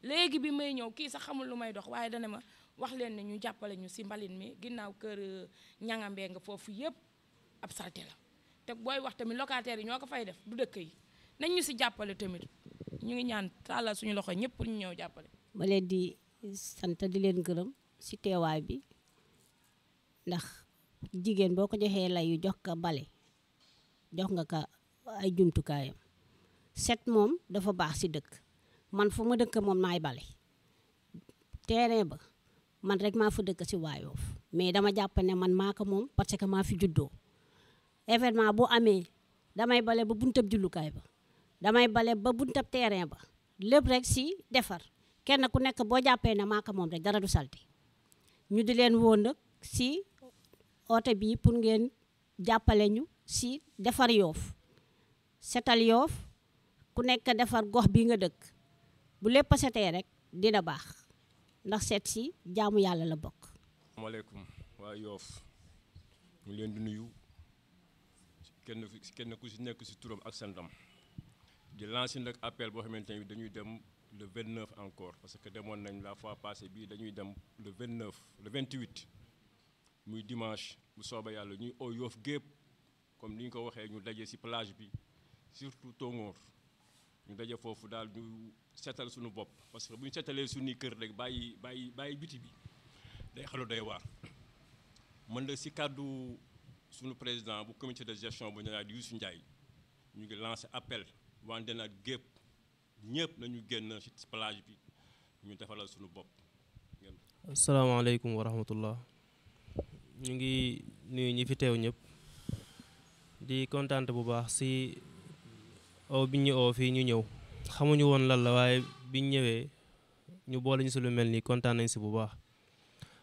léegi bi may ñëw kii sax xamul lu may dox waaye dana ma wax leen ne ñu jàppale ñu si mbalin mi ginnaaw kër ñangambee nga foofu yëpp ab salte la te booy wax tamit locataires yi ñoo ko fay def du dëkk yi nañ ñu si jàppale tamit ñu ngi ñaan tàllal suñu loxo ñëpp pour ñu ñëw jàppale. ma leen di sant di leen gërëm si teewaay bi ndax jigéen boo ko joxee lay yu jox ko bale jox nga ko ay jumtukaayam set moom dafa baax si dëkk man fu ma dëkk moom maay bale terrain ba man rek maa fa dëkk si waa Yoff mais dama jàpp ne man maa ko moom parce que maa fi juddoo événement bu amee damay bale ba buntab jullukaay ba damay bale ba buntab terrain ba lépp rek si defar kenn ku nekk boo jàppee ne maa ko moom rek dara du salti ñu di leen woon nag si oote bii pour ngeen jàppale ñu si defar Yoff setal Yoff ku nekk defar gox bi nga dëkk bu lépp a setee rek dina baax ndax seet si jaamu yàlla la bokk. asalaamaaleykum waa Yoff ñu leen di nuyu kenn ku si nekk si turam ak santam di lancer nag appel boo xamante ni dañuy dem le 29 encore parce que demoon nañ la fois passée bii dañuy dem le 29 le 28 muy dimanche bu soobee yàlla ñuy oo Yoff gépp comme ni ñu ko waxee ñu daje si plage bi surtout Tongoor ñu daje foofu daal ñu seetal suñu bopp parce que bu ñu seetalee suñuy kër rek bàyyi biti bi day xalu day waar mën na si kàddu suñu président bu comité de gestion bu ñu naan Youssou Ndiaye ñu ngi lancé appel wante nag gépp ñëpp nañu génn ci plage bi ñu defalal suñu bopp. asalaamaaleykum wa rahmatullah ñu ngi nuyu ñi fi teew ñëpp di kontaan bu baax si oo bi ñu oo fii ñu ñëw xamuñu woon lan la waaye biñ ñëwee ñu boole ñu si lu mel nii kontaan nañ si bu baax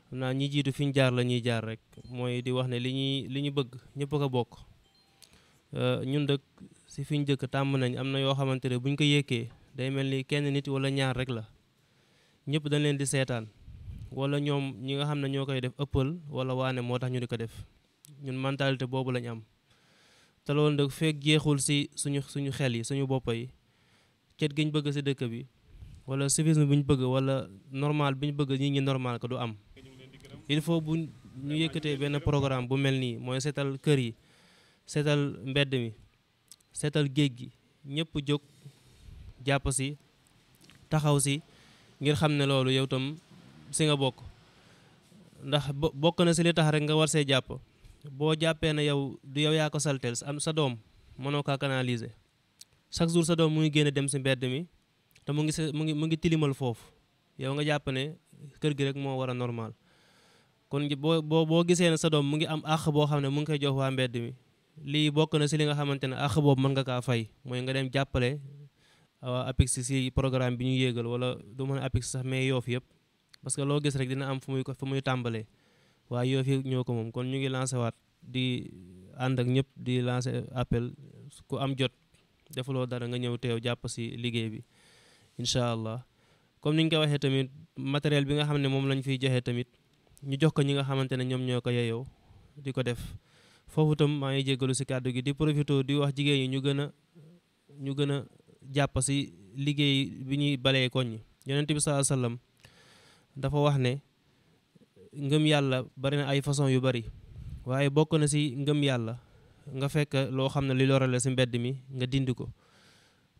xam naa ñi jiitu fi ñu jaar la ñuy jaar rek mooy di wax ne li ñu bëgg ñëpp ko bokk ñun dëkk si fi ñu dëkk tàmm nañ am na yoo xamante ne buñ ko yékkee day mel ni kenn nit wala ñaar rek la ñëpp dañ leen di seetaan wala ñoom ñi nga xam ne ñoo koy def ëppal wala waane moo tax ñu di ko def ñun mentalité boobu lañ am te loolu nag fekk jeexul si suñu xel yi suñu bopp yi cet giñ bëgg si dëkk bi wala civisme bi ñu bëgg wala normal bi ñu bëgg nit ñi normal ko du am. il faut bu ñu yëkkatee benn programme bu mel nii mooy seetal kër yi seetal mbedd mi seetal géej gi ñëpp jóg jàpp si taxaw si ngir xam ne loolu yow tam si nga bokk ndax bokk na si li tax rek nga war see jàpp boo jàppee ne yow du yow yaa ko salteel am sa doom mënoo kaa canaliser chaque jour sa doom mu ngi génn dem si mbedd mi te mu ngi tilimal foofu yow nga jàpp ne kër gi rek moo war a normal kon boo gisee ne sa doom mu ngi am àq boo xam ne mu ngi koy jox waa mbedd mi lii bokk na si li nga xamante ne àq boobu mën nga kaa fay mooy nga dem jàppale waa APEX si programme bi ñu yéegal wala du mën a APEX sax mais Yoff yëpp parce que loo gis rek dina am fu muy tàmbalee waaye Yoff yi ñoo ko moom kon ñu ngi lancé waat di ànd ak ñëpp di lancé appel ku am jot defuloo dara nga ñëw teew jàpp si liggéey bi incha allah comme ni ñu ko waxee tamit matériel bi nga xam ne moom lañ fiy joxe tamit ñu jox ko ñi nga xamante ne ñoom ñoo ko yeyoo di ko def foofu tam maa ngi jéggalu si kàddu gi di profité di wax jigéen ñi ñu gën a jàpp si liggéey bi ñuy balee koñ ñi yonent bi sallallahu alayhi wasallam dafa wax ne ngëm yàlla bari na ay façon yu bari waaye bokk na si ngëm yàlla nga fekk loo xam ne li lorale si mbedd mi nga dindi ko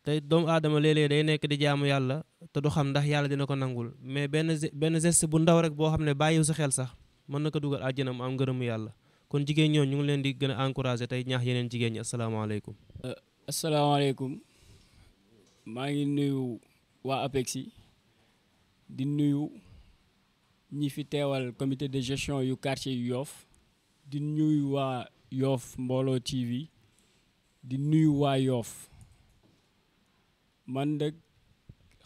te doomu aadama léeg-léeg day nekk di jaamu yàlla te du xam ndax yàlla dina ko nangul mais benn geste bu ndaw rek boo xam ne bàyyiwu sa xel sax mën na ko dugal àjjana mu am ngërëmu yàlla kon jigéen ñoo ñu ngi leen di gën a encouragé tey ñaax yeneen jigéen ñi asalaamaaleykum. asalaamaaleykum maa ngi nuyu waa APEX di nuyu ñi fi teewal comité de gestion yu quartier yu Yoff di nuyu waa Yoff Mbollo TV di nuyu waa Yoff man de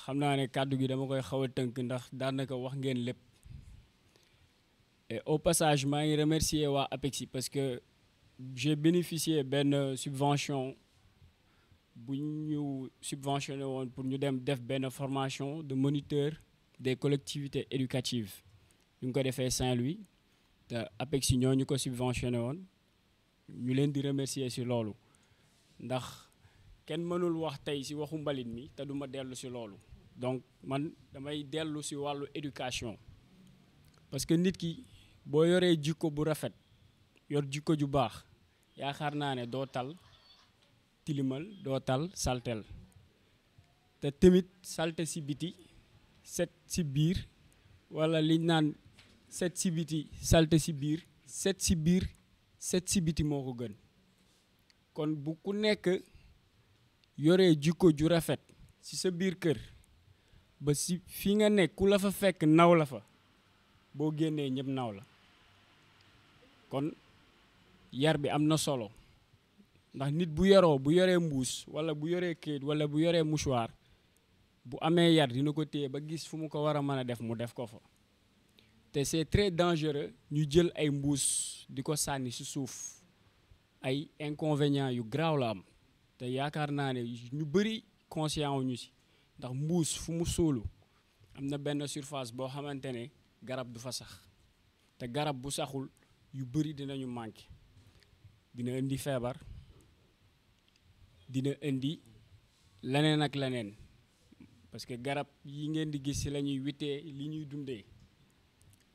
xam naa ne kàddu gi dama koy xaw a tënk ndax daanaka wax ngeen lépp et au passage maa ngi remercier waa APEX parce que j'ai bénéficié benn subvention bu ñu subventionné woon pour ñu dem def benn formation de moniteur des collectivités éducatives ñu ngi ko defee Saint-Louis te APEX ñoo ñu ko subventionné woon ñu leen di remercier ci loolu ndax kenn mënul wax tey ci waxu mbalit mi te duma dellu ci loolu donc man damay dellu ci wàllu éducation parce que nit ki boo yoree jikko bu rafet yor jikko ju baax yaakaar naa ne doo tal tilimal doo tal saltel te tamit salte ci biti set ci biir walla liñ naan set ci biti salte ci biir set ci biir set ci biti moo ko gën kon bu ku nekk yoree jikko ju rafet ci sa biir kër ba ci fi nga nekk ku la fa fekk naw la fa boo génnee ñëpp naw la kon yar bi am na solo ndax nit bu yaroo bu yoree mbuus walla bu yoree këyit walla bu yoree mouchoir bu amee yar dina ko téye ba gis fu mu ko war a mën a def mu def ko fa te c'est très dangereux ñu jël ay mbuus di ko sànni ci suuf ay inconvénients yu garaaw la am te yaakaar naa ne ñu bëri conscient wu ñu ci ndax mbuus fu mu suulu am na benn surface boo xamante ne garab du fa sax te garab bu saxul yu bëri dinañu manqué dina indi feebar dina indi leneen ak leneen parce que garab yi ngeen di gis ci la ñuy witee li ñuy dundee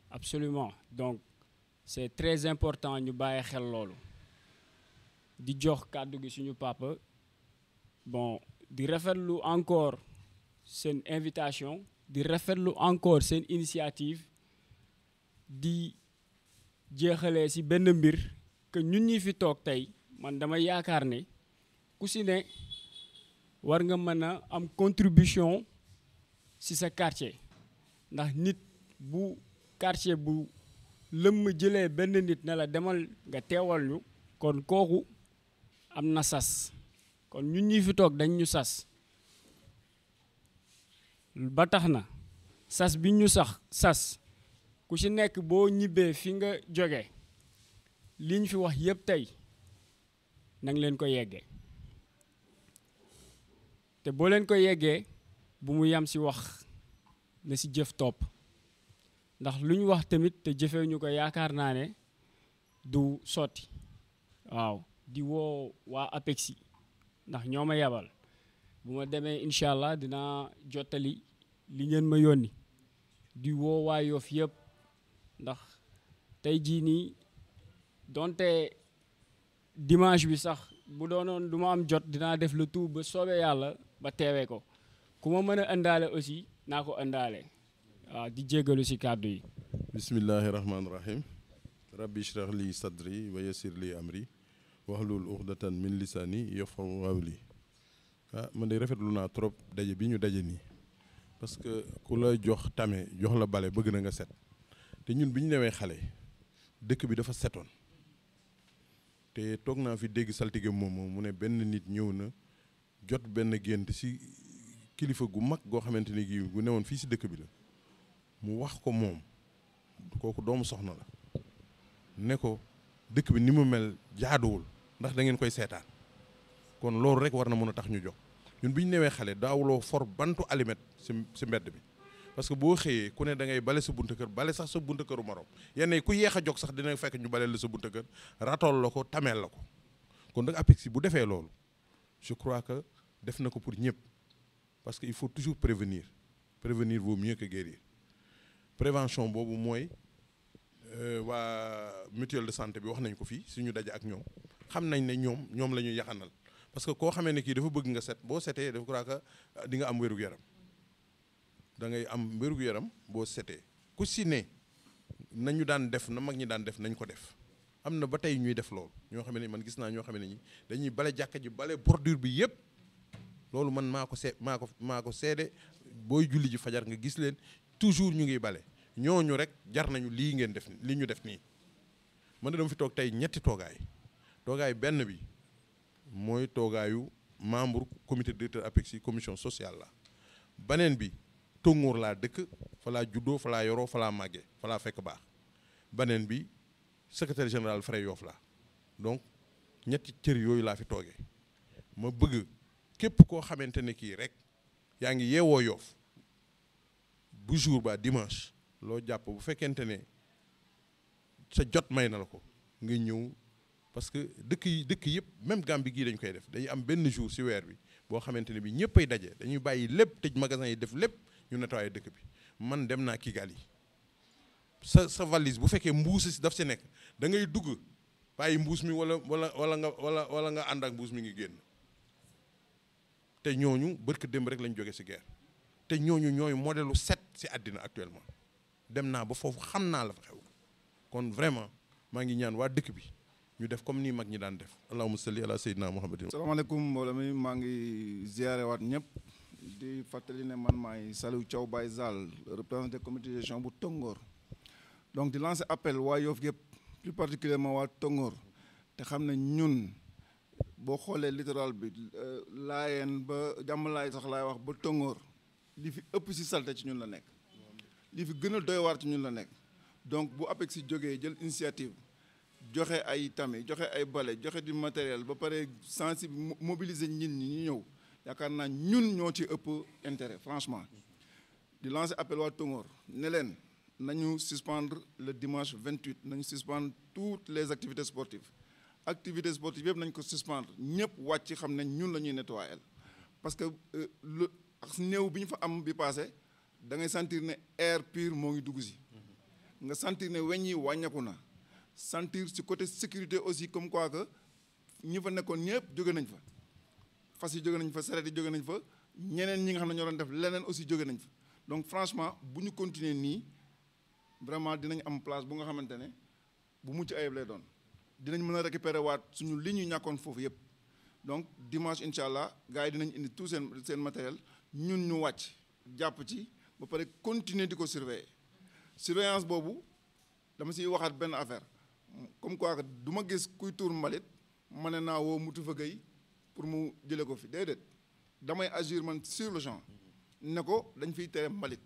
absolument donc c'est très important ñu bàyyi xel loolu di jox kàddu gi suñu papa bon di rafetlu encore seen invitation di rafetlu encore seen initiative di jeexalee ci benn mbir que ñun ñi fi toog tey man dama yaakaar ne ku ci ne war nga mën a am contribution ci sa quartier ndax nit bu quartier bu lëmm jëlee benn nit ne la demal nga teewal ñu kon kooku am na sas kon ñun ñi fi toog dañ ñu sas ba tax na sas bi ñu sas ku ci nekk boo ñibbee fi nga jóge liñ fi wax yépp tey nang leen ko yeggee te boo leen ko yeggee bu mu yam ci wax na ci jëf topp ndax lu ñu wax tamit te jëfewuñu ko yaakaar naa ne du sotti waaw di woo waa APEX ndax ñoo ma yabal bu ma demee incha allah dinaa jottali li ngeen ma yónni di woo waa Yoff yëpp ndax tey jii nii donte dimanche bi sax bu doonoon du ma am jot dinaa def le tout ba soobee yàlla ba teewee ko ku ma mën a indaale aussi naa ko indaale waaw di jéggalu si kàddu yi. bismillahi rahmaani rahim rabbi ishrah li sadri wa yassir li amri wahlul uqdatan min lisani yafqahu qawli man de rafetlu naa trop daje bi ñu daje nii parce que ku la jox tame jox la bale bëgg na nga set te ñun bi ñu newee xale dëkk bi dafa setoon te toog naa fi dégg saltige moom mu ne benn nit ñëw na jot benn gént ci kilifa gu mag goo xamante ni gi gu newoon fii ci dëkk bi la mu wax ko moom kooku doomu soxna la ne ko dëkk bi ni mu mel jaaduwul ndax da ngeen koy seetaan kon loolu rek war na mën a tax ñu jox ñun bi ñu newee xale daawuloo for bantu alimet ci mbedd bi parce que boo xëyee ku ne da ngay bale sa bunta kër bale sax sa bunta këru morom yenn ku yeex a jóg sax dina fekk ñu baleel la sa bunta kër ratool la ko tameel la ko kon nag APEXI bu defee loolu je crois que def na ko pour ñëpp parce que il faut toujours prévenir vaut mieux que guérir prévention boobu mooy waa mutuelle de santé bi wax nañ ko fii suñu daje ak ñoom xam nañ ne ñoom la ñuy yaxanal parce que koo xamee ne kii dafa bëgg nga set boo setee dafa crois que di nga am wéru yaram da ngay am wéru yaram boo setee ku si ne nañu daan def na mag ñi daan def nañ ko def am na ba tey ñuy def loolu ñoo xam ne man gis naa ñoo xam ne ñi dañuy bale jàkka ji bale bordure bi yëpp loolu man maa ko seede booy julli ji fajar nga gis leen toujours ñu ngi bale ñooñu rek jar nañu lii ngeen def li ñu def nii man de dama fi toog tey ñetti toogaay benn bi mooy toogaayu membre comité directeur APEXI commission sociale la beneen bi Tongoor laa dëkk fa laa juddoo fa laa yoroo fa laa màggee fa laa fekk baax beneen bi secrétaire général Fray Yoff la donc ñetti cër yooyu laa fi toogee ma bëgg képp koo xamante ne kii rek yaa ngi yeewoo Yoff bu jour ba dimanche loo jàpp bu fekkente ne sa jot may na la ko nga ñëw parce que dëkk yëpp même Gambie gii dañ koy def dañuy am benn jour ci weer bi boo xamante ne bi ñëpp ay daje dañuy bàyyi lépp tëj magasin yi def lépp ñu nettoyé dëkk bi man dem naa Kigali sa valise bu fekkee mbuus si daf si nekk da ngay dugg bàyyi mbuus mi wala nga ànd ak mbuus mi ngi génn te ñooñu barke démb rek lañ jóge ci guerre te ñooñu ñooy modèle set ci àddina actuellement dem naa ba foofu xam naa la fa xew kon vraiment maa ngi ñaan waa dëkk bi ñu def comme nii mag ñi daan def allahumma salli ala sayyidina muhammadin. salaamaaleykum mbooloo mi maa ngi ziare waat ñëpp di fàttali ne man maay Saliou Thiaw Baye Zal représentant comité de gestion bu Tongoor donc di lancer appel waa Yoff yëpp plus particulièrement waa Tongoor te xam ne ñun boo xoolee littoral bi laayeen ba jàmmalaay sax laay wax ba Tongoor li fi ëpp ci salte ci ñun la nekk li fi gën a doy waar ci ñun la nekk donc bu APEXI jógee jël initiative joxe ay tami joxe ay bale joxe du matériel ba pare mobiliser nit ñi ñu ñëw yaakaar naa ñun ñoo ci ëpp intérêt franchement di lancer appel waa Tongoor ne leen nañu suspendre le dimanche 28 nañu suspendre toutes les activités sportives yëpp nañ ko suspendre ñëpp wàcc xam ne ñun la ñuy nettoyer parce que lu ak néew bi ñu fa am bi passé da ngay sentir ne air pur moo ngi dugg si nga sentir ne weñ yi wàññeeku na sentir ci côté sécurité aussi comme quoi que ñi fa nekkoon ñëpp jóge nañ fa fas yi jóge nañ fa sareet yi jóge nañ fa ñeneen ñi nga xam ne ñoo doon def leneen aussi jóge nañ fa donc franchement bu ñu continuer nii vraiment dinañ am place bu nga xamante ne bu mucc ayib lay doon dinañ mën a récupérer waat suñu li ñu ñàkkoon foofu yëpp donc dimanche incha allah gars yi dinañ indi tout seen matériel ñun ñu wàcc jàpp ci ba pare continuer di ko surveiller surveillance boobu dama siy waxaat benn affaire comme quoi que du ma gis kuy tuur mbalit ma ne naa woo mutu fa gay pour mu jëlee ko fi déedéet damay agir man sur le champ ne ko dañ fiy tere mbalit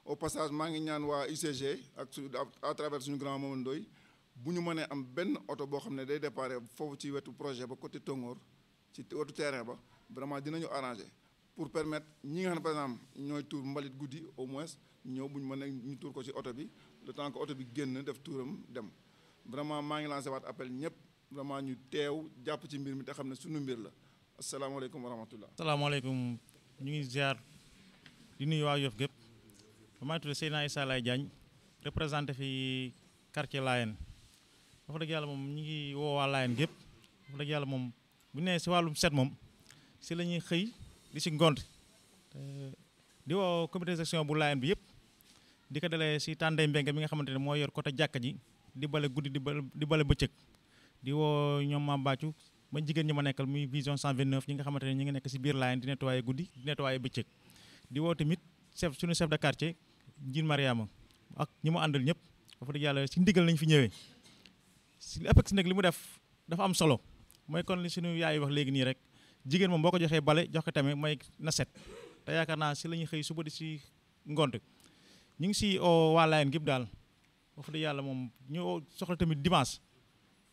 au passage maa ngi ñaan waa UCG ak à travers suñu grand Mamadou Ndoye bu ñu mënee am benn oto boo xam ne day déparé foofu ci wetu projet ba côté Tongoor ci wetu terrain ba vraiment dinañu arranger pour permettre ñi nga xam ne par exemple ñooy tuur mbalit guddi au moins ñëw bu ñu mënee ñu tuur ko ci oto bi le temps que oto bi génn def tuuram dem vraiment maa ngi lancé waat appel ñëpp vraiment ñu teew jàpp ci mbir mi te xam ne suñu mbir la asalaamaaleykum wa rahmatullah. asalaamaaleykum ñu ngi ziar di nuyu waa Yoff gépp maa ngi tudd Seydina Issa Laye Diagne représenté fi quartier Layène dafa dëgg yàlla moom ñu ngi woo waa Layène gépp dafa dëgg yàlla moom bu ñu nee si wàllum set moom si la ñuy xëy di si ngont di woo comité de gestion bu Layène bi yëpp di ko dalee si Tànday Mbengue mi nga xamante ne moo yor côté jàkka ji di bale guddi di bale bëccëg di woo ñoom Mame Bàccu ba jigéen ñi ma nekkal muy vision 129 ñi nga xamante ne ñi ngi nekk si biir Layène di nettoyer guddi di nettoyer bëccëg di woo tamit suñu chef de quartier Njiin Mariama ak ñi mu àndal ñëpp dafa dëgg yàlla si ndigal lañ fi ñëwee si APEX nag li mu def dafa am solo mooy kon li suñu yaay wax léegi nii rek jigéen moom boo ko joxee bale jox ko tamit mooy na set te yaakaar naa si la ñuy xëy suba di si ngont ñu ngi si waa Layène gépp daal wax dëgg yàlla moom ñu soxla tamit dimanche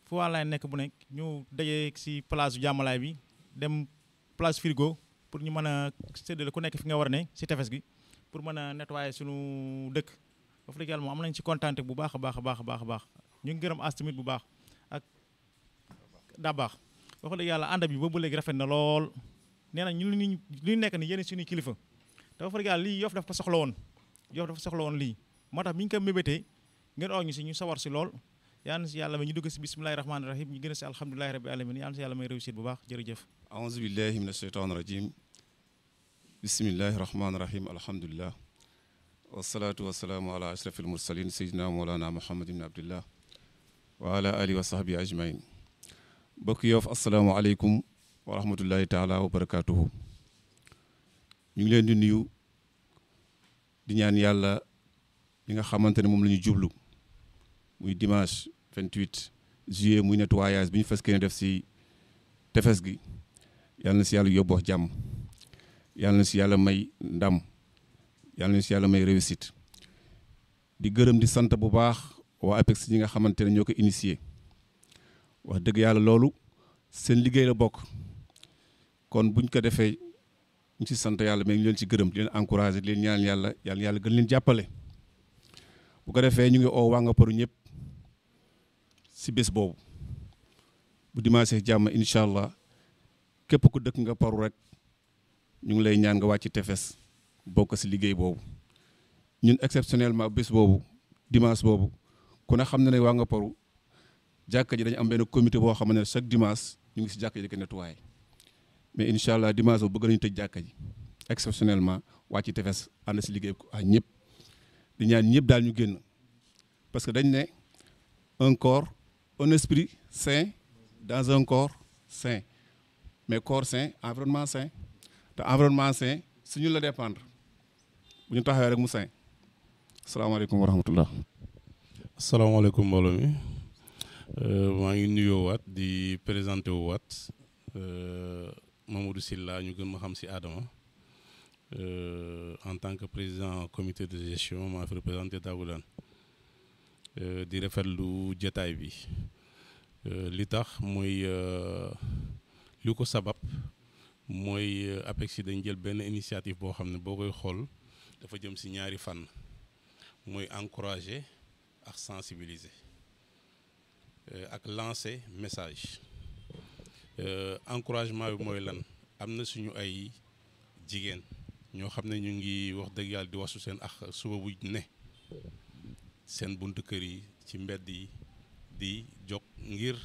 fu waa Layène nekk bu nekk ñu dajee si place jàmmalaay bi dem place frigo pour ñu mën a séddale ku nekk fi nga war a ne si tefes gi pour mën a nettoyer suñu dëkk wax dëgg yàlla moom am nañ ci kontaante bu baax a baax a baax a baax a baax ñu ngi gërëm as tamit bu baax ak daa baax wax dëgg yàlla ànd bi boobu léegi rafet na lool nee na ñu li nekk ni yéen suñuy kilifa te wax dëgg yàlla lii Yoff dafa ko soxla woon Yoff dafa soxla woon lii moo tax bi ñu ko mébétee ngeen oo ñu si ñu sawar si lool yal na si yàlla may ñu dugg si bismillahi rahmaani rahim ñu gën a si alhamdulilahi rabbi alamin yal na si yàlla may réussite bu baax jërëjëf aouzu billahi mina sheytaani rajim bismillahi rahmaani rahim alhamdulilah wasalaatu wasalaamu ala ashrafil mursalin sayyidina mawlana muhammad ibn abdillah wa ala alihi wa sahbihi ajmain bokk Yoff asalaamu aleykum wa rahmatullahi taala wa barakatuhu ñu ngi leen di nuyu di ñaan yàlla li nga xamante ne moom la ñu jublu muy dimanche 28 juillet muy nettoyage bi ñu fas yéene def si tefes gi yàlla na si yàlla yóbbu wax jàmm yàlla na si yàlla may ndam yàlla na si yàlla may réussite di gërëm di sant bu baax waa APEX ñi nga xamante ne ñoo ko initié wax dëgg yàlla loolu seen liggéey la bokk kon buñ ko defee ñu si sant yàlla mais ñu leen ci gërëm di leen encouragé di leen ñaan yàlla yàlla gën leen jàppale bu ko defee ñu ngi oo waa Ngaparou ñëpp si bés boobu bu dimanche jàmm incha allah képp ku dëkk Ngaparou rek ñu ngi lay ñaan nga wàcc tefes bokk si liggéey boobu ñun exceptionnellement bés boobu dimanche boobu ku ne xam na ne waa Ngaparou jàkka ji dañu am benn comité boo xam ne chaque dimanche ñu ngi si jàkka ji di ko nettoyé mais incha allah dimanche boobu bëgg nañu tëj jàkka ji exceptionnellement wàcc tefes ànd si liggéey ko ñëpp di ñaan ñëpp daal ñu génn parce que dañ ne un corps un esprit sain dans un corps sain mais corps sain environnement sain te environnement sain su ñu la dépendre bu ñu taxawee rek mu sain asalaamaaleykum wa rahmatullah. asalaamaaleykum mbooloo mi maa ngi nuyoo waat di présenté wu waat Mamadou Sylla ñu gën ma xam si Adama en tant que président comité de gestion maa fi représenté Dagoudane di rafetlu jotaay bi li tax mooy li ko sabab mooy APEX yi dañ jël benn initiative boo xam ne boo koy xool dafa jëm si ñaari fànn mooy encourager ak sensibiliser ak lancer message encouragement bi mooy lan am na suñu ay jigéen ñoo xam ne ñu ngi wax dëgg yàlla di wasu seen ak suba bu ne seen buntu kër yi ci mbedd yi di jóg ngir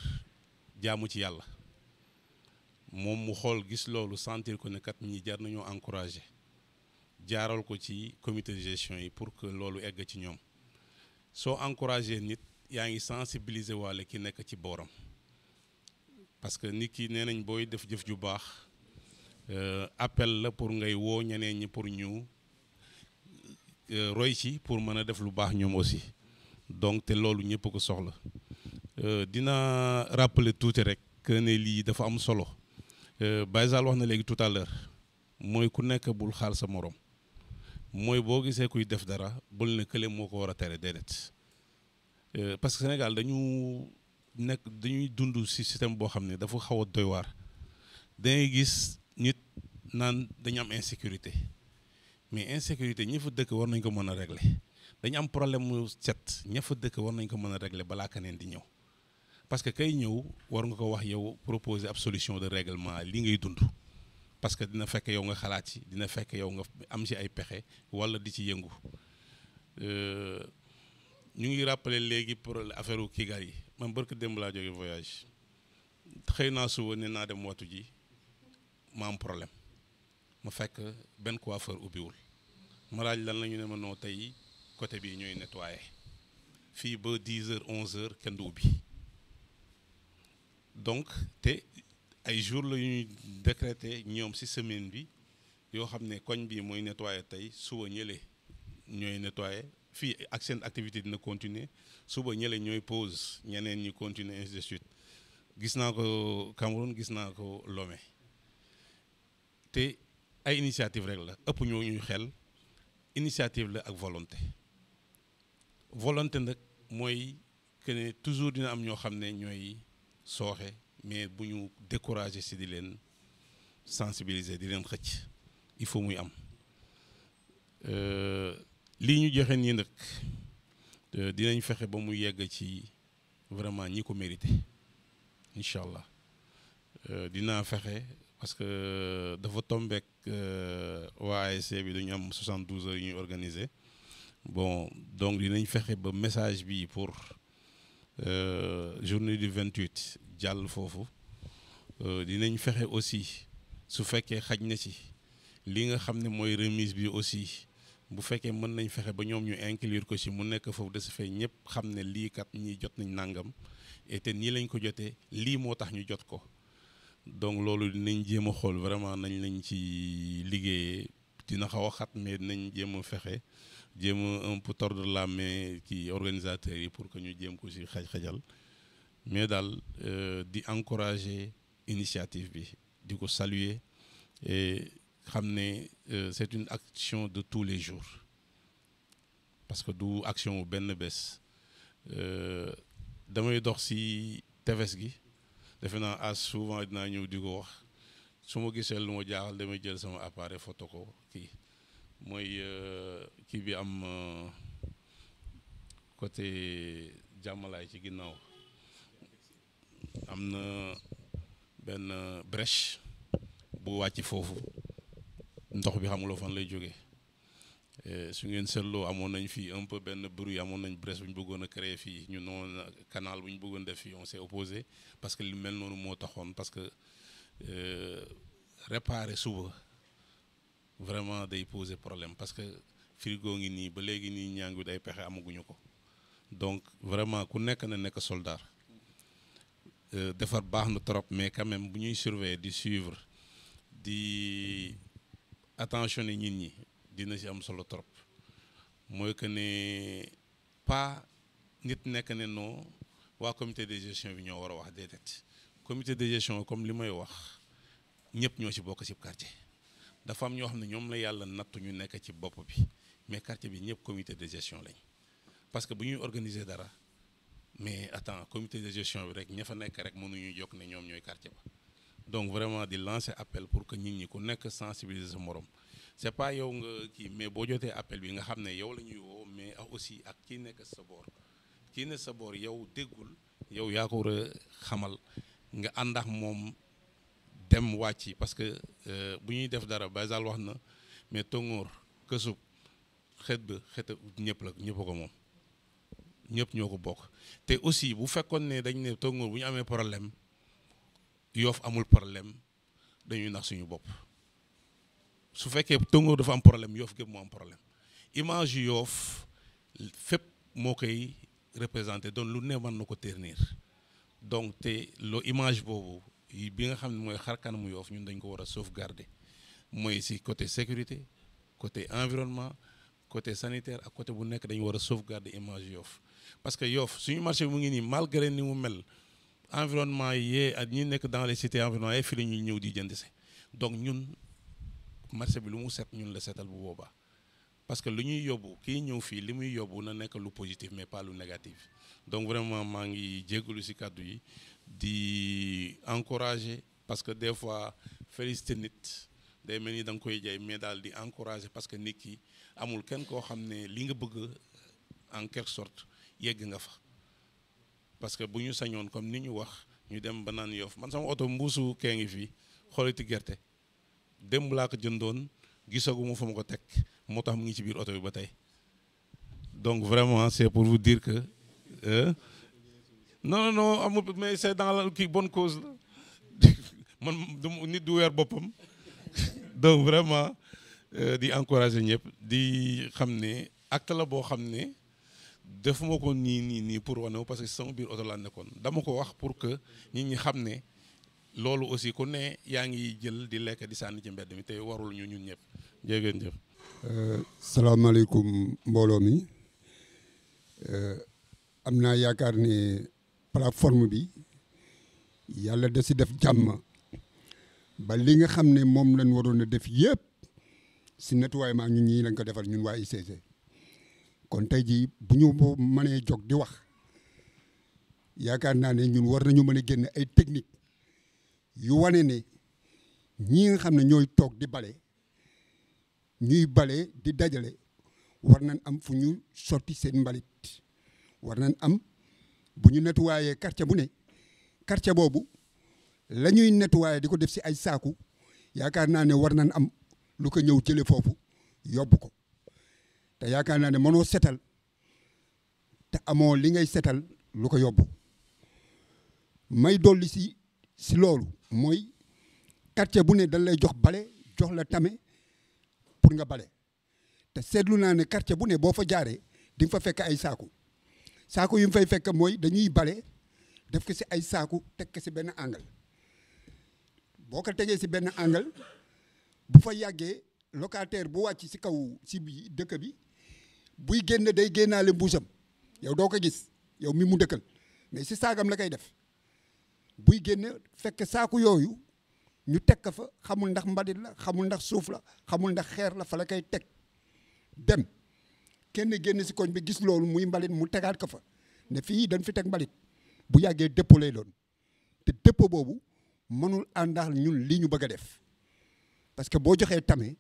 jaamu ci yàlla moom mu xool gis loolu sentir ko ne kat ñi jar nañoo encourager jaaral ko ci comité de gestion yi pour que loolu egg ci ñoom soo encourager nit yaa ngi sensibiliser waale ki nekk ci booram parce que nit ki nee nañ booy def jëf ju baax appel la pour ngay woo ñeneen ñi pour ñu roy ci pour mën a def lu baax ñoom aussi donc te loolu ñëpp ko soxla dina rappeler tuuti rek que ne lii dafa am solo Baye Zal wax na léegi tout à l'heure mooy ku nekk bul xaal sa morom mooy boo gisee kuy def dara bul ne kële moo ko war a tere déedéet parce que Sénégal dañuy dund ci système boo xam ne dafa xaw a doy waar dangay gis nit naan dañu am insécurité mais insécurité ñi fa dëkk war nañ ko mën a régler dañu am problème mu set ña fa dëkk war nañ ko mën a régler balaa keneen di ñëw parce que kay ñëw war nga ko wax yow proposer ab solution de règlement li ngay dund parce que dina fekk yow nga xalaat ci dina fekk yow nga am ci ay pexe walla di ci yëngu ñu ngi rappeler léegi pour affaire u Kigali man barke démb laa jóge voyage xëy naa suba ne naa dem watu ji ma am problème ma fekk benn coiffeur ubbiwul ma laaj lan la ñu ne ma noo tey côté bii ñooy nettoyer fii ba 10 heures 11 heures kenn du ubbi donc te ay jours la ñuy décréter ñoom ci semaine bi yoo xam ne koñ bi mooy nettoyer tey suba ñële ñooy nettoyer fii ak seen activité dina continuer suba ñële ñooy pause ñeneen ñi continuer ainsi de suite gis naa ko Cameroun gis naa ko Lomé te ay initiative rek la ëpp ñoo ñuy xel initiative la ak volonté volonté nag mooy que ne toujours dina am ñoo xam ne ñooy sooxe mais bu ñu décourager si di leen sensibiliser di leen xëcc il faut muy am lii ñu joxe nii nag dinañ fexe ba mu yegg ci vraiment ñi ko mérité incha allah dinaa fexe parce que dafa tombeek waa ASC bi dañu am 72 heures yu ñuy organiser bon donc dinañ fexe ba message bi pour journée du 28 jàll foofu dinañ fexe aussi su fekkee xaj na ci li nga xam ne mooy remise bi aussi bu fekkee mën nañ fexe ba ñoom ñu inclure ko ci mu nekk foofu de ce fait ñëpp xam ne lii kat ñi jot nañ nangam et te nii lañ ko jotee lii moo tax ñu jot ko donc loolu dinañ jéem a xool vraiment nañ lañ ci liggéeyee dina xaw a xat mais dinañ jéem a fexe jéem a un peu tordre la main ci organisateurs yi pour que ñu jéem ko ci xaj-xajal mais daal di encourager initiative bi di ko saluer et xam ne c'est une action de tous les jours parce que du action bu benn bés damay dox ci tefes gi defe naa as souvent dinaa ñëw di ko wax su ma gisee lu ma jaaxal damay jël sama appareil photo ko kii mooy kii bi am côté jàmmalaay ci ginnaaw am na benn brèche bu wàcc foofu ndox bi xamuloo fan lay jógee su ngeen seetloo amoon nañ fii un peu benn bruit amoon nañ brèche bu ñu bëggoon a créer fii ñu noonu canal bu ñu bëggoon def fii on s'est opposé parce que li mel noonu moo taxoon parce que réparer suba vraiment day poser problème parce que frigo ngi nii ba léegi nii ñaangi day pexe amaguñu ko donc vraiment ku nekk na nekk soldat defar baax na trop mais quand même bu ñuy surveiller di suivre di attentionner nit ñi dina ci am solo trop mooy que ne pas nit nekk ne non waa comité de gestion bi ñoo war a wax déedéet comité de gestion comme li may wax ñëpp ñoo ci bokk ci quartier dafa am ñoo xam ne ñoom la yàlla nattu ñu nekk ci bopp bi mais quartier bi ñëpp comité de gestion lañ parce que bu ñuy organiser dara mais attends comité de gestion bi rek ña fa nekk rek mënuñu jokk ne ñoom ñooy quartier ba donc vraiment di lancer appel pour que nit ñi ku nekk sensibiliser sa morom c'est pas yow nga kii mais boo jotee appel bi nga xam ne yow la ñuy woo mais aussi ak kii nekk sa boor kii ne sa boor yow déggul yow yaa ko war a xamal nga ànd ak moom dem wàcc parce que bu ñuy def dara Baysal wax na mais tongoor kësub xet ba xet ñëpp la ñëpp ko moom ñëpp ñoo ko bokk te aussi bu fekkoon ne dañ ne tongoor bu ñu amee problème Yoff amul problème dañuy nax suñu bopp su fekkee tongoor dafa am problème Yoff gépp moo am problème image yu Yoff fépp moo koy représenté donc lu ne mën na ko ternir donc te loo image boobu bi nga xam ne mooy xar kanamu Yoff ñun dañ ko war a sauvegarder mooy ci côté sécurité côté environnement côté sanitaire ak côté bu nekk dañu war a sauvegarder image Yoff parce que Yoff suñu marché mu ngi nii malgré ni mu mel environnement yi ak ñi nekk dans les cités environnement yi fi la ñuy ñëw di jënd si donc ñun marché bi lu mu set ñun la setal bu boobaa parce que lu ñuy yóbbu kii ñëw fii li muy yóbbu na nekk lu positif mais pas lu négatif donc vraiment maa ngi jégalu ci kàddu yi di encourager parce que des fois féliciter nit day mel ni da nga koy jaay mais daal di encourager parce que nit ki amul kenn koo xam ne li nga bëgg en quelque sorte yegg nga fa parce que bu ñu sañoon comme ni ñu wax ñu dem ba naan Yoff man sama oto mbuusu kee ngi fii xoolati gerte démb laa ko jëndoon gisaguma fu ma ko teg moo tax mu ngi ci biir oto bi ba tey donc vraiment c'est pour vous dire que non non amul mais c'est dans la kii bonne cause la man nit du weer boppam donc vraiment di encourager ñëpp di xam ne acte la boo xam ne defuma ko nii pour wane parce que sama biir oto laa nekkoon dama ko wax pour que nit ñi xam ne loolu aussi ku ne yaa ngi jël di lekk di sànni ci mbedd mi te warul ñu ñun ñëpp jërëngeen jëf. salaamaaleykum mbooloo mi am naa yaakaar ne plateforme bi yàlla da si def jàmm ba li nga xam ne moom lañ waroon a def yëpp si nettoiement ñun ñii lañ ko defal ñun waa ICG kon tey jii bu ñu mënee jóg di wax yaakaar naa ne ñun war nañu mën a génne ay technique yu wane ne ñii nga xam ne ñooy toog di bale ñuy bale di dajale war nañ am fu ñu sotti seen mbalit war nañ am bu ñu nettoyé quartier bu ne quartier boobu la ñuy nettoyé di ko def si ay saaku yaakaar naa ne war nañ am lu ko ñëw jële foofu yóbbu ko te yaakaar naa ne mënoo setal te amoo li ngay setal lu ko yóbbu may dolli si loolu mooy quartier bu ne dañ lay jox bale jox la tame pour nga bale te seetlu naa ne quartier bu ne boo fa jaaree di nga fa fekk ay saaku yu mu fay fekk mooy dañuy bale def ko si ay saaku teg ko si benn angle boo ko tegee si benn angle bu fa yàggee locataire bu wàcc si kaw si dëkk bi buy génn day génnaale mbuusam yow doo ko gis yow mi mu dëkkal mais si saagam la koy def buy génn fekk saaku yooyu ñu teg ko fa xamul ndax mbalit la xamul ndax suuf la xamul ndax xeer la fa la koy teg dem kenn génn si koñ bi gis loolu muy mbalit mu tegaat ko fa ne fii dañ fi teg mbalit bu yàggee dépôt lay doon te dépôt boobu mënul àndax ñun lii ñu bëgg a def parce que boo joxee tame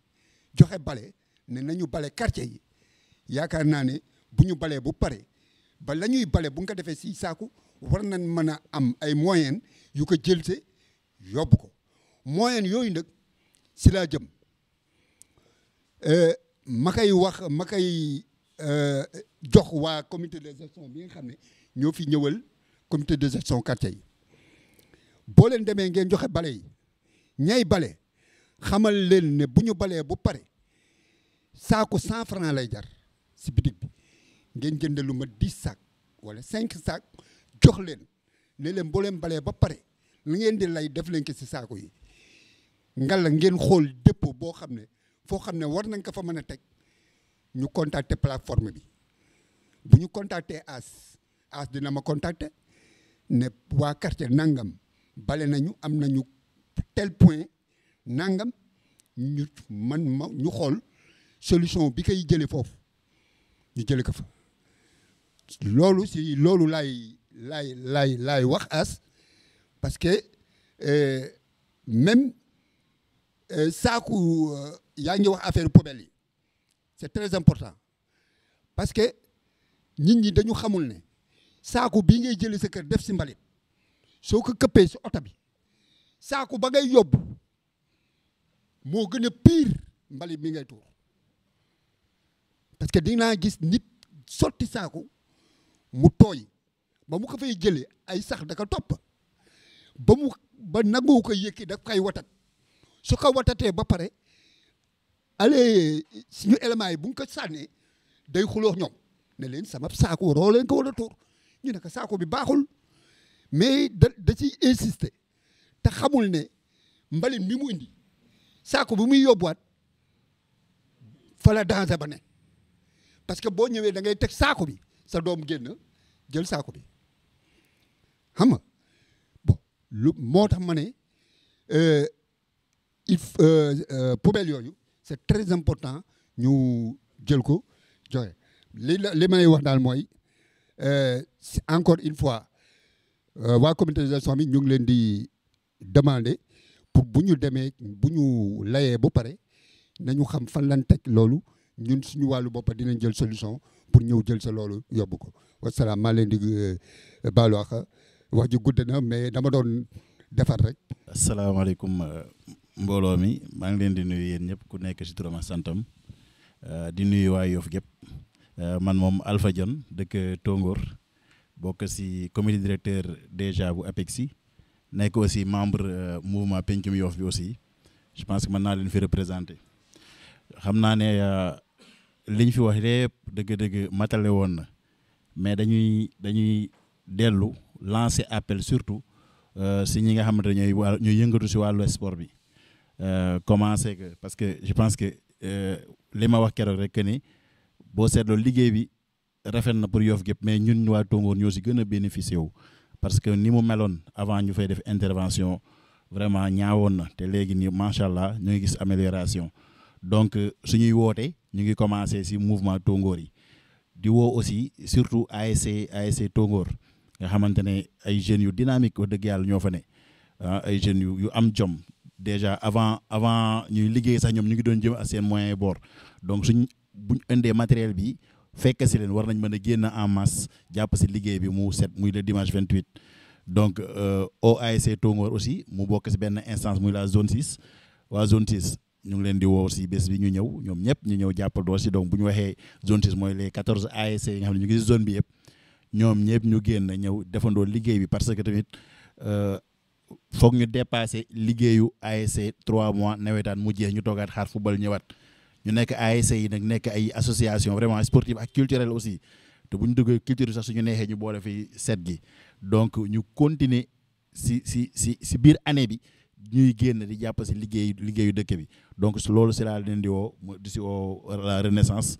joxe bale ne nañu bale quartier yi yaakaar naa ne bu ñu balee bu pare ba la ñuy bale bu nga ko defee si saaku war nañ mën a am ay moyens yu ko jëlse yóbbu ko moyens yooyu nag si laa jëm ma koy jox waa comité de gestion bi nga xam ne ñoo fi ñëwal comité de gestion quartier yi boo leen demee ngeen joxe bale yi ñay bale xamal leen ne bu ñu balee bu pare saaku 100 francs lay jar si bitig bi ngeen jënd lu ma 10 sacs wala 5 sacs jox leen ne leen boo leen balee ba pare lu ngeen di lay def leen ko si saaku yi ngalla ngeen xool dépôt boo xam ne foo xam ne war nañ ko fa mën a teg ñu contacter plateforme bi bu ñu contacter as dina ma contacter ne waa quartier nangam bale nañu am nañu tel point nangam ñu ñu xool solution bi koy jëlee foofu ñu jëlee ko fa loolu laay wax as parce que même saaku yaa ngi wax affaire poubelle yi c'est très important parce que nit ñi dañu xamul ne saaku bii ngay jëlee sa kër def si mbalit soo ko këppee si oto bi saaku ba ngay yóbbu moo gën a pire mbalit mi ngay tuur parce que dinaa gis nit sotti saaku mu tooy ba mu ko fay jëlee ay sax da ko topp ba nangu ko yëkki daf koy watat su ko watatee ba pare allez suñu éléments yi bu nga ko sànnee day xuloo ñoom ne leen sama saaku waroo leen ko war a tuur ñu ne ko saaku bi baaxul mais da ciy insister te xamul ne mbalit mi mu indi saaku bi muy yóbbuwaat fa la danger ba ne parce que boo ñëwee da ngay teg saaku bi sa doom génn jël saaku bi xam nga bon lu moo tax ma ne poubelle yooyu c'est très important ñu jël ko joxe li may wax daal mooy encore une fois waa comité de gestion bi ñu ngi leen di demander pour bu ñu demee bu ñu layee ba pare nañu xam fan lan teg loolu ñun suñu wàllu bopp dinañ jël solution pour ñëw jël sa loolu yóbbu ko wasalaam maa leen di baalu wax ji gudd na mais dama doon defar rek. asalaamaaleykum mbooloo mi maa ngi leen di nuyu yéen ñëpp ku nekk ci turam ak santam di nuyu waa Yoff gépp man moom Alpha Dione dëkk Tongoor bokk ci comité directeur déjà bu APEXI nekk aussi membre mouvement Pencum Yoff bi aussi je pense que mën naa leen fi représenter xam naa ne liñ fi wax lépp dëgg-dëgg matale woon na mais dañuy dellu lancer appel surtout si ñi nga xamante ne ñooy yëngatu si wàllu sport bi commencé que parce que je pense que li ma wax keroog rek que ni boo seetloo liggéey bi rafet na pour Yoff gépp mais ñun waa Tongoor ñoo si gën a bénéficié wu parce que ni mu meloon avant ñu fay def intervention vraiment ñaawoon na te léegi nii macha allah ñu ngi gis amélioration donc suñuy woote ñu ngi commencé si mouvement Tongoor yi di woo aussi surtout ASC Tongoor nga xamante ne ay jeunes yu dynamique wax dëgg yàlla ñoo fa ne ay jeunes yu am jom déjà avant ñuy liggéey sax ñoom ñu ngi doon jëm ak seen moyen boor donc buñ indee matériel bi fekk si leen war nañ mën a génn en masse jàpp si liggéey bi mu set muy le dimanche 28 donc au ASC Tongoor aussi mu bokk si benn instance muy la zone 6 waa zone 6 ñu ngi leen di woo si bés bi ñu ñëw ñoom ñëpp ñu ñëw jàppandoo si donc bu ñu waxee zone 6 mooy les 14 ASC yi nga xam ne ñu ngi si zone bi yëpp ñoom ñëpp ñu génn ñëw defandoo liggéey bi parce que tamit foog ñu dépasser liggéeyu ASC 3 mois nawetaan mu jeex ñu toogaat xaar football ñëwaat ñu nekk ASC yi nag nekk ay association vraiment sportive ak culturelle aussi te bu ñu duggee culture sax suñu neexee ñu boole fi set gi donc ñu continuer si biir année bi ñuy génn di jàpp si liggéeyu dëkk bi donc loolu si laa leen di woo di si woo la renaissance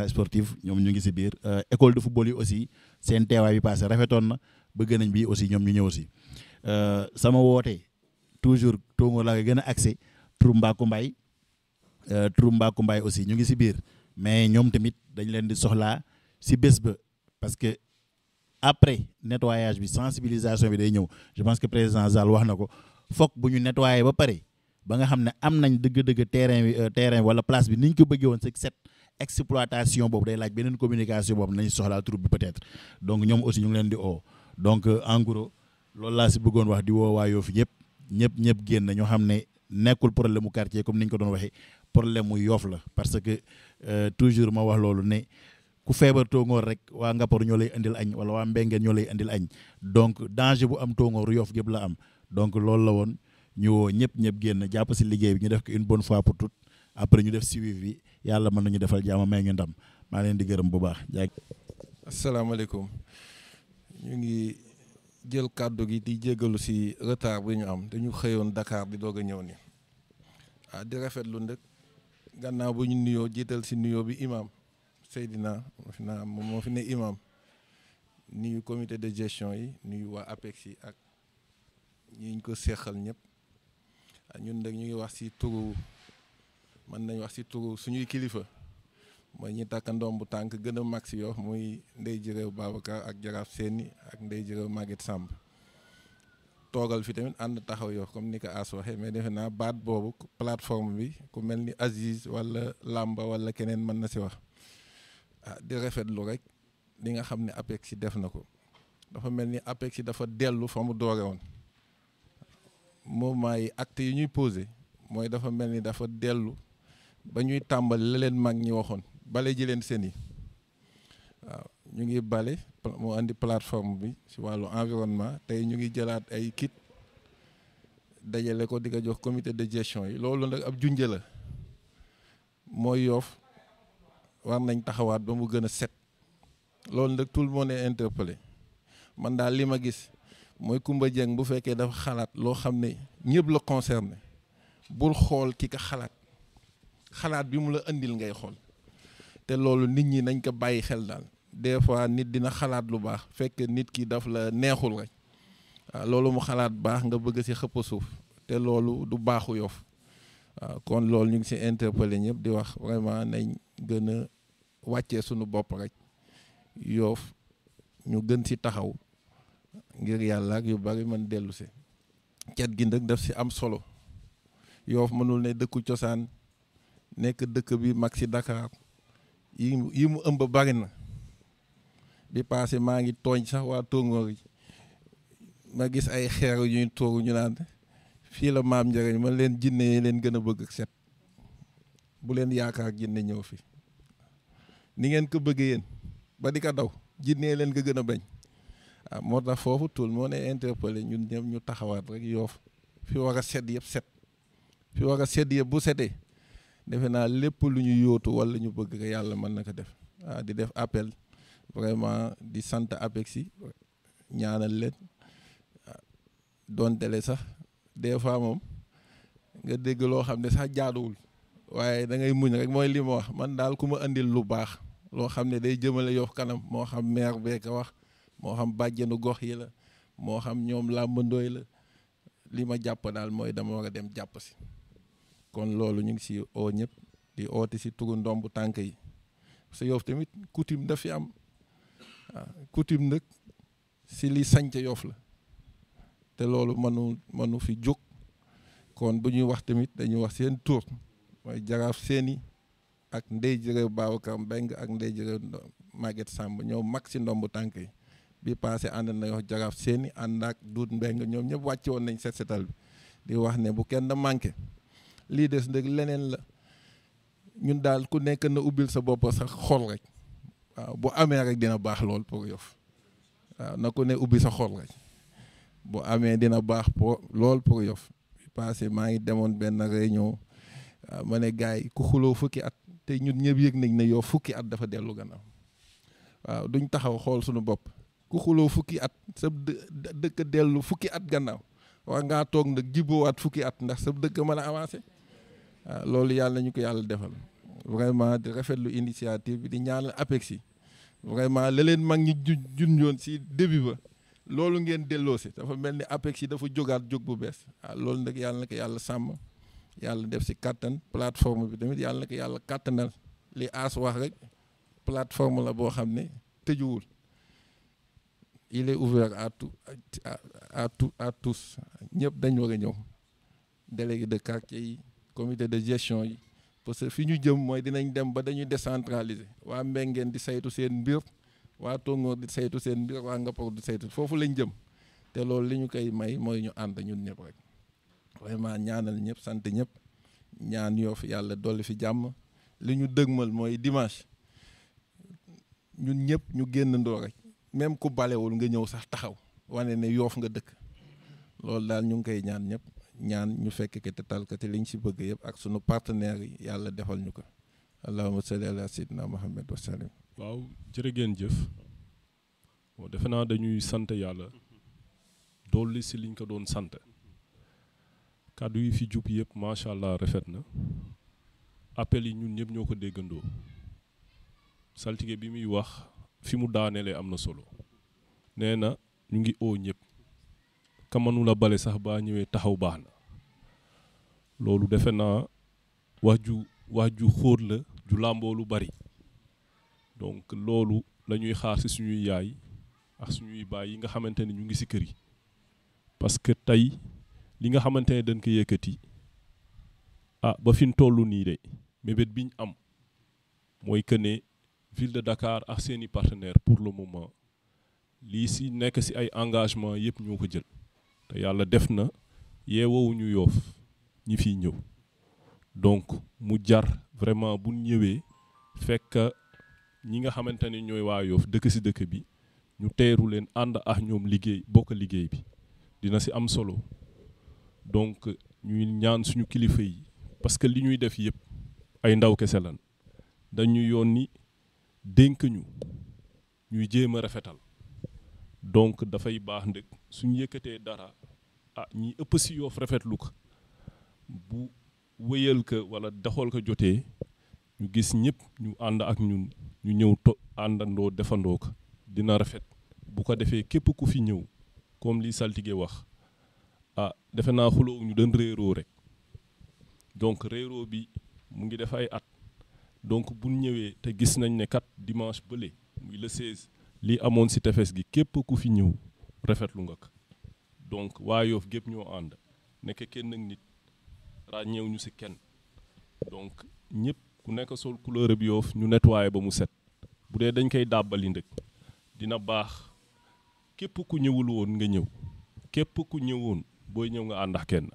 sportive ñoom ñu ngi si biir école de football yi aussi seen teewaay bi passé rafetoon na bëgg nañ bi aussi ñoom ñu ñëw si sama woote toujours Tongoor laa koy gën a accès turu Mbaku Mbaye aussi ñu ngi si biir mais ñoom tamit dañ leen di soxlaa si bés ba parce que après nettoyage bi sensibilisation bi day ñëw je pense que président Zal wax na ko foog bu ñu nettoyé ba pare ba nga xam ne am nañ dëgg-dëgg terrain wala place bi ni ñu ko bëggee woon c'est set exploitation boobu day laaj beneen communication boobu nañ soxlaa troupe bi peut-être donc ñoom aussi ñu ngi leen di oo donc en gros loolu laa si bëggoon wax di woo waa Yoff ñëpp génn ñoo xam ne nekkul problème mu quartier comme ni ñu ko doon waxee problème mu Yoff la parce que toujours ma wax loolu ne ku feebar Tongoor rek waa Ngaparou ñoo lay indil añ wala waa Mbengeen ñoo lay indil añ donc danger bu am Tongoor Yoff gépp la am donc loolu la woon ñu woo ñëpp génn jàpp si liggéey bi ñu def ko une bonne fois pour toutes après ñu def suivi bi yàlla mën nañu defal jàmm may ñu ndam maa leen di gërëm bu baax jaag asalaamaaleykum ñu ngi jël kàddu gi di jégalu si retard bi ñu am dañu xëyoon Dakar di doog a ñëw ni di rafetlu ndëkk gannaaw bu ñu nuyoo jiital si nuyoo bi imam Seydina moo fi ne imam nuyu comité de gestion yi nuyu waa APEXI ak ñi ñu ko seexal ñëpp ñun nag ñu ngi wax si turu mën nañ wax si turu suñuy kilifa mooy ñi takk ndoom bu tànk gën a mag si Yoff muy Ndeye Jëréew Babacar ak Jaraaf Séni ak Ndeye Jëréew Maguette Samb toogal fi tamit ànd taxaw Yoff comme ni ko As waxee mais defe naa baat boobu plateforme bi ku mel ni Aziz wala Lamba wala keneen mën na si wax di rafetlu rek li nga xam ne APEXI def na ko dafa mel ni APEXI dafa dellu fa mu doore woon mouvement yi acte yi ñuy posé mooy dafa mel ni dafa dellu ba ñuy tàmbali la leen mag ñi waxoon bale ji leen seen yi waaw ñu ngi bale moo andi plateforme bi si wàllu environnement tey ñu ngi jëlaat ay kit dajale ko di ko jox comité de gestion yi loolu nag ab junjë la mooy Yoff war nañ taxawaat ba mu gën a set loolu nag tout le monde est interpellé man daal li ma gis mooy Koumba Dieng bu fekkee dafa xalaat loo xam ne ñëpp la concerné bul xool ki ka xalaat bi mu la indil ngay xool te loolu nit ñi nañ ko bàyyi xel daal des fois nit dina xalaat lu baax fekk nit ki daf la neexul rek waaw loolu mu xalaat baax nga bëgg si xëpp suuf te loolu du baaxu Yoff waaw kon loolu ñu ngi si interpellé ñëpp di wax vraiment nañ gën a wàccee suñu bopp rek Yoff ñu gën si taxaw ngir yàlla ak yu bari mën dellu si cet gi nag daf si am solo Yoff mënul ne dëkku cosaan nekk dëkk bi mag si Dakar yi mu ëmb bari na bi passé maa ngi tooñ sax waa Tongoor yi ma gis ay xeer yu ñuy toogu ñu naan fii la maam njëriñ man leen jinne yi leen gën a bëgg ak set bu leen yaakaar jinne ñëw fi ni ngeen ko bëggee yéen ba di ko daw jinne yi leen ko gën a bañ waaw moo tax foofu tul moo ne interpellé ñun ñëpp ñu taxawaat rek Yoff fi war a set yëpp set fi war a set yëpp bu setee defe naa lépp lu ñu yóotu wala ñu bëgg ko yàlla mën na ko def waaw di def appel vraiment di sant APEXI ñaanal leen doontele sax des fois moom nga dégg loo xam ne sax jaaduwul waaye da ngay muñ rek mooy li ma wax man daal ku ma andil lu baax loo xam ne day jëmale Yoff kanam moo xam maire bee ko wax moo xam bàjjenu gox yi la moo xam ñoom làmbandooy la li ma jàpp daal mooy dama war a dem jàpp si kon loolu ñu ngi si oo ñëpp di oote si turu ndombu tànk yi parce que Yoff tamit coutume daf fi am waaw coutume nag si li sañca Yoff la te loolu mënu fi jóg kon bu ñuy wax tamit dañuy wax seen tur mooy jaraaf seeni ak ndey jërë Babacar Mbengue ak ndey jërë Maguette Samb ñoo mag si ndombu tànk yi bi passé ànd na wax jaraaf seeni ànd ak Dout Mbengue ñoom ñëpp wàcce woon nañ set setal bi di wax ne bu kenn manqué lii des nag leneen la ñun daal ku nekk na ubbil sa bopp sa xol rek waaw bu amee rek dina baax lool pour Yoff waaw na ku ne ubbi sa xol rek bu amee dina baax lool pour Yoff bi passé maa ngi demoon benn réunion ma ne gars yi ku xuloo fukki at te ñun ñëpp yëg nañ ne Yoff fukki at dafa dellu gannaaw waaw duñ taxaw xool suñu bopp ku xuloo fukki at sa dëkk dellu fukki at gannaaw wax ngaa toog nag jiboowaat fukki at ndax sa dëkk mën a avancé waaw loolu yàlla ñu ko yàlla defal vraiment di rafetlu initiative bi di ñaanal APEXI vraiment la leen mag ñi junjoon si début ba loolu ngeen delloo si dafa mel ni APEXI dafa jógaat jóg bu bees waaw loolu nag yàlla na ko yàlla sàmm yàlla def si kattan plateforme bi tamit yàlla na ko yàlla kattanal li As wax rek plateforme la boo xam ne tëjuwul il est ouvert à tous ñëpp dañ war a ñëw délégué de quartier yi comité de gestion yi parce que fi ñu jëm mooy dinañ dem ba dañuy décentraliser waa Mbengeen di saytu seen mbir waa Tongoor di saytu seen mbir waa Ngaparou di saytu foofu lañ jëm te loolu li ñu koy may mooy ñu ànd ñun ñëpp rek vraiment ñaanal ñëpp sant ñëpp ñaan Yoff yàlla dolli fi jàmm li ñu dëgmal mooy dimanche ñun ñëpp ñu génnandoo rek même ku balewul nga ñëw sax taxaw wane ne Yoff nga dëkk loolu daal ñu ngi koy ñaan ñëpp ñaan ñu fekk ke te tal ko te liñ si bëgg yëpp ak sunu partenaires yi yàlla defal ñu ko allahumma salli ala sayyidina Muhammad wa sallim. waaw jërë ngeen jëf bon defe naa dañuy sant yàlla dolli si liñ ko doon sant kàddu yi fi jub yëpp macha allah rafet na appel yi ñun ñëpp ñoo ko déggandoo saltige bi muy wax fi mu daanelee am na solo nee na ñu ngi oo ñëpp ka mënula bale sax baa ñëwee taxaw baax na loolu defe naa wax ju xóot la ju làmboo lu bari donc loolu la ñuy xaar si suñuy yaay ak suñuy baay yi nga xamante ne ñu ngi si kër yi parce que tey li nga xamante ne dañ ko yëkkati ba fi ñu toll nii de mébét biñ am mooy que ne ville de Dakar ak seeni partenaires pour le moment lii si nekk si ay engagement yëpp ñoo ko jël te yàlla def na yeewowuñu Yoff ñi fiy ñëw donc mu jar vraiment bu ñëwee fekk ñi nga xamante ne ñooy waa Yoff dëkk si dëkk bi ñu teeru leen ànd ak ñoom liggéey bokk liggéey bi dina si am solo donc ñuy ñaan suñu kilifa yi parce que li ñuy def yëpp ay ndaw kese lan dañu yónni dénk ñu ñuy jéem a rafetal donc dafay baax ndëg suñu yëkkatee dara ñi ëpp si Yoff rafetlu ko bu wéyal ko wala doxal ko jotee ñu gis ñëpp ñu ànd ak ñun ñu ñëw àndandoo defandoo ko dina rafet bu ko defee képp ku fi ñëw comme li saltige wax defe naa xuloo ñu doon réeroo rek donc réeroo bi mu ngi def ay at donc bu ñëwee te gis nañ ne kat dimanche bële muy le 16 lii amoon si tefes gi képp ku fi ñëw rafetlu nga ko donc waa Yoff gépp ñoo ànd nekk kenn ak nit ràññeew ñu si kenn donc ñëpp ku nekk sol couleur bi Yoff ñu nettoyé ba mu set bu dee dañ koy dàbbali ndëkk dina baax képp ku ñëwul woon nga ñëw képp ku ñëwoon booy ñëw nga ànd ak kenn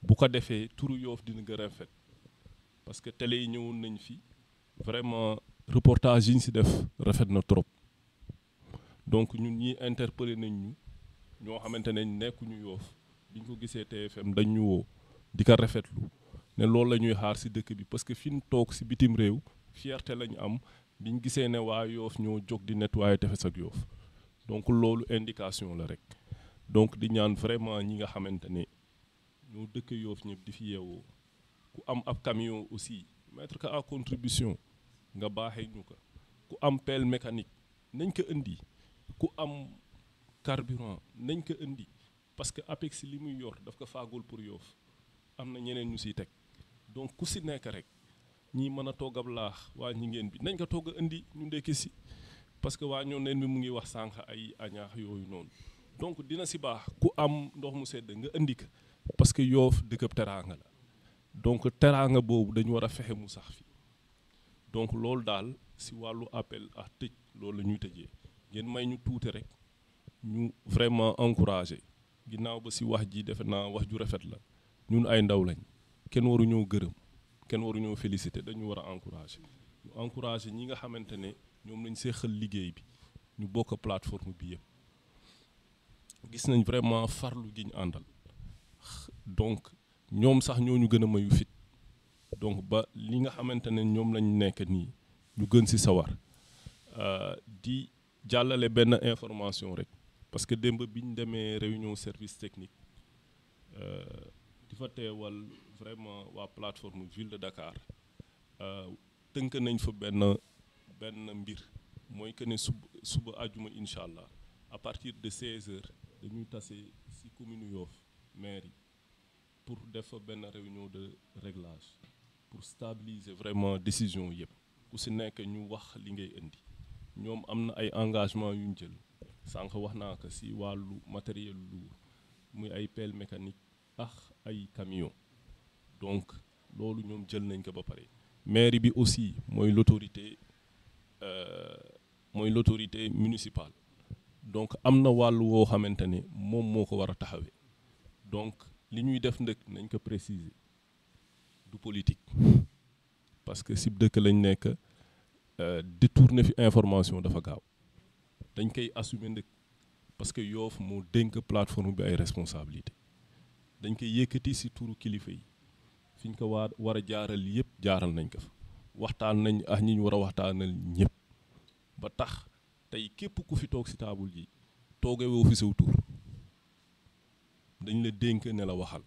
bu ko defee turu Yoff dina gën a rafet parce que télé yi ñëwoon nañ fi vraiment reportage yi ñu si def rafet na trop donc ñun ñi interpellé nañ ñu ñoo xamante ne nekkuñu Yoff biñ ko gisee TFM dañ ñu woo di ko rafetlu ne loolu la ñuy xaar si dëkk bi parce que fi ñu toog si bitim réew fierté lañu am biñ gisee ne waa Yoff ñoo jóg di nettoyer tefes ak Yoff donc loolu indication la rek donc di ñaan vraiment ñi nga xamante ne ñoo dëkk Yoff ñëpp di fi yeewoo ku am ab camion aussi mettre ko à contribution nga baaxee ñu ko ku am pelle mécanique nañ ko indi ku am carburant nañ ko indi parce que APEX li muy yor daf ko faagul pour Yoff am na ñeneen ñu siy teg donc ku si nekk rek ñi mën a togg ab laax waa ñi ngeen bi nañ ko togg a indi ñu ndekki si parce que waa ñoo neen bi mu ngi wax sànq ay añaax yooyu noonu donc dina si baax ku am ndox mu sedd nga indi ko parce que Yoff dëkkab teraanga la donc teraanga boobu dañu war a fexe mu sax fi donc loolu daal si wàllu appel à tëj loolu la ñuy tëjee ngeen may ñu tuuti rek ñu vraiment encouragé ginnaaw ba si wax ji defe naa wax ju rafet la ñun ay ndaw lañ kenn waruñoo gërëm kenn waruñoo félicité dañu war a encouragé ñu encouragé ñi nga xamante ne ñoom lañ seexal liggéey bi ñu bokk plateforme bi yëpp gis nañ vraiment farlu gi ñu àndal donc ñoom sax ñoo ñu gën a mayu fit donc ba li nga xamante ne ñoom lañ nekk nii ñu gën si sawar di jàllale benn information rek parce que démb bi ñu demee réunion service technique di fa teewal vraiment waa plateforme ville de Dakar tënk nañ fa benn mbir mooy que ne suba àjjuma incha allah à partir de 16h dañuy tase ci commune Yoff mairie pour def fa benn réunion de réglage pour stabiliser vraiment décision yëpp ku ci nekk ñu wax li ngay indi ñoom am na ay engagement yu ñu jël sànq wax naa ko ci wàllu matériel lourd muy ay pelle mécanique ak ay camion donc loolu ñoom jël nañ ko ba pare mairie bi aussi mooy l'autorité municipale donc am na wàllu woo xamante ne moom moo ko war a taxawee donc li ñuy def ndëkk nañ ko préciser du politique parce que si dëkk lañ nekk détourner fi information dafa gaaw dañ koy assumer ndëkk parce que Yoff moo dénk plateforme bi ay responsabilité dañ koy yëkkati si turu kilifa yi fi ñu ko war a jaaral yëpp jaaral nañ ko fa waxtaan nañ ak ñi ñu war a waxtaanal ñëpp ba tax tey képp ku fi toog si taabul ji toogee woo fi saw tur dañ la dénk ne la waxal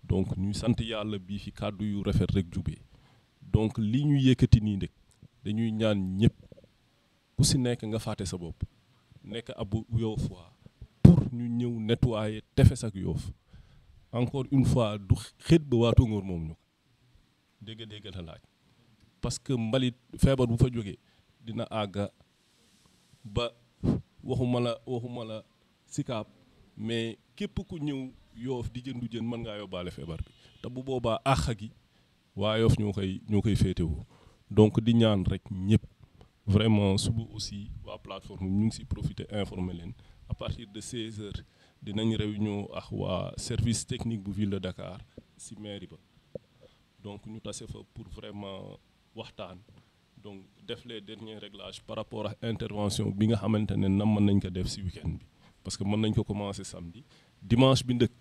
donc ñuy sant yàlla bii fi kàddu yu rafet rek jubee donc li ñuy yëkkati nii ndek dañuy ñaan ñëpp ku si nekk nga fàtte sa bopp nekk ab Yoff pour ñu ñëw nettoyer tefes ak Yoff encore une fois du xët ba waa Tongoor moom ñu ko dégg la laaj parce que mbalit feebar bu fa jógee dina àgga ba waxuma la Sicap mais képp ku ñëw Yoff di jëndu jën mën ngaa yóbbaale feebar bi te bu boobaa àq gi waa Yoff ñoo koy féetewoo donc di ñaan rek ñëpp vraiment suba aussi waa plateforme ñu ngi si profiter informer leen à partir de 16h dinañ réunion ak waa service technique bu ville de Dakar si mairie ba donc ñu tase fa pour vraiment waxtaan donc def les derniers réglages par rapport ak intervention bi nga xamante ne nam mën nañ ko def si week-end bi parce que mën nañ ko commencer samedi dimanche bi ndëkk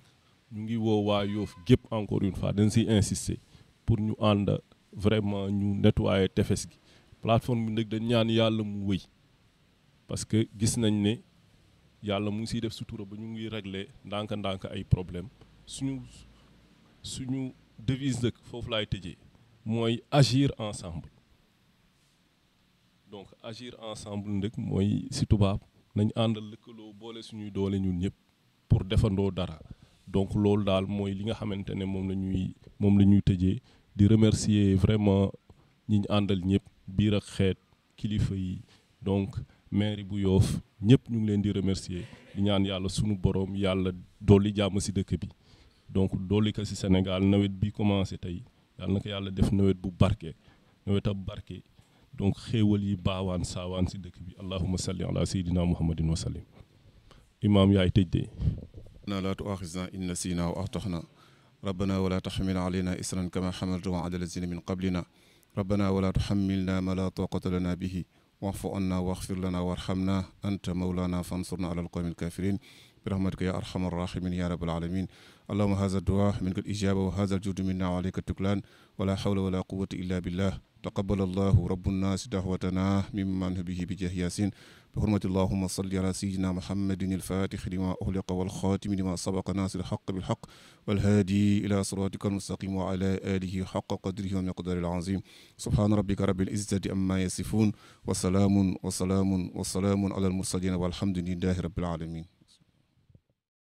ñu ngi woo waa Yoff gépp encore une fois dañ siy insister pour ñu ànd vraiment ñu nettoyer tefes gi plateforme bi ndëkk dañ ñaan yàlla mu wëy parce que gis nañ ne yàlla mu ngi siy def sutura ba ñu ngi régler ndànk-ndànk ay problème suñu devise dëkk foofu laay tëjee mooy agir ensemble donc agir ensemble ndëkk mooy si tubaab nañ àndal lëkkaloo boole suñuy doole ñun ñëpp pour defandoo dara donc loolu daal mooy li nga xamante ne moom la ñuy tëjee di remercier vraiment ñi ñu àndal ñëpp biir ak xeet kilifa yi donc mairie bu Yoff ñëpp ñu ngi leen di remercier di ñaan yàlla sunu borom yàlla dolli jàmm si dëkk bi donc dolli ko si Sénégal nawet bi commencé tey yàlla na ko yàlla def nawet bu barke nawet ab barke donc xéewal yi baawaan saawaan si dëkk bi allahumma salli ala sayyidina muhammadin wa sallim imaam yaay tëj de na la tu'akhizna in nasina wa akhtana ربنا ولا تحمل علينا إسرا كما حملته على الذين من قبلنا ربنا ولا تحملنا ما لا طاقة لنا به واعف عنا واغفر لنا وارحمنا أنت مولانا فانصرنا على القوم الكافرين برحمتك يا أرحم الراحمين يا رب العالمين اللهم هذا الدعاء منك الإجابة وهذا الجود منا وعليك التكلان ولا حول ولا قوة إلا بالله تقبل الله رب الناس دعوتنا ممن به بجاه ياسين بحرمة اللهم صل على سيدنا محمد الفاتح لما أغلق والخاتم لما سبق ناصر الحق بالحق والهادي إلى صراطك المستقيم وعلى آله حق قدره ومقدار العظيم سبحان ربك رب العزة أما يصفون وسلام على المرسلين والحمد لله رب العالمين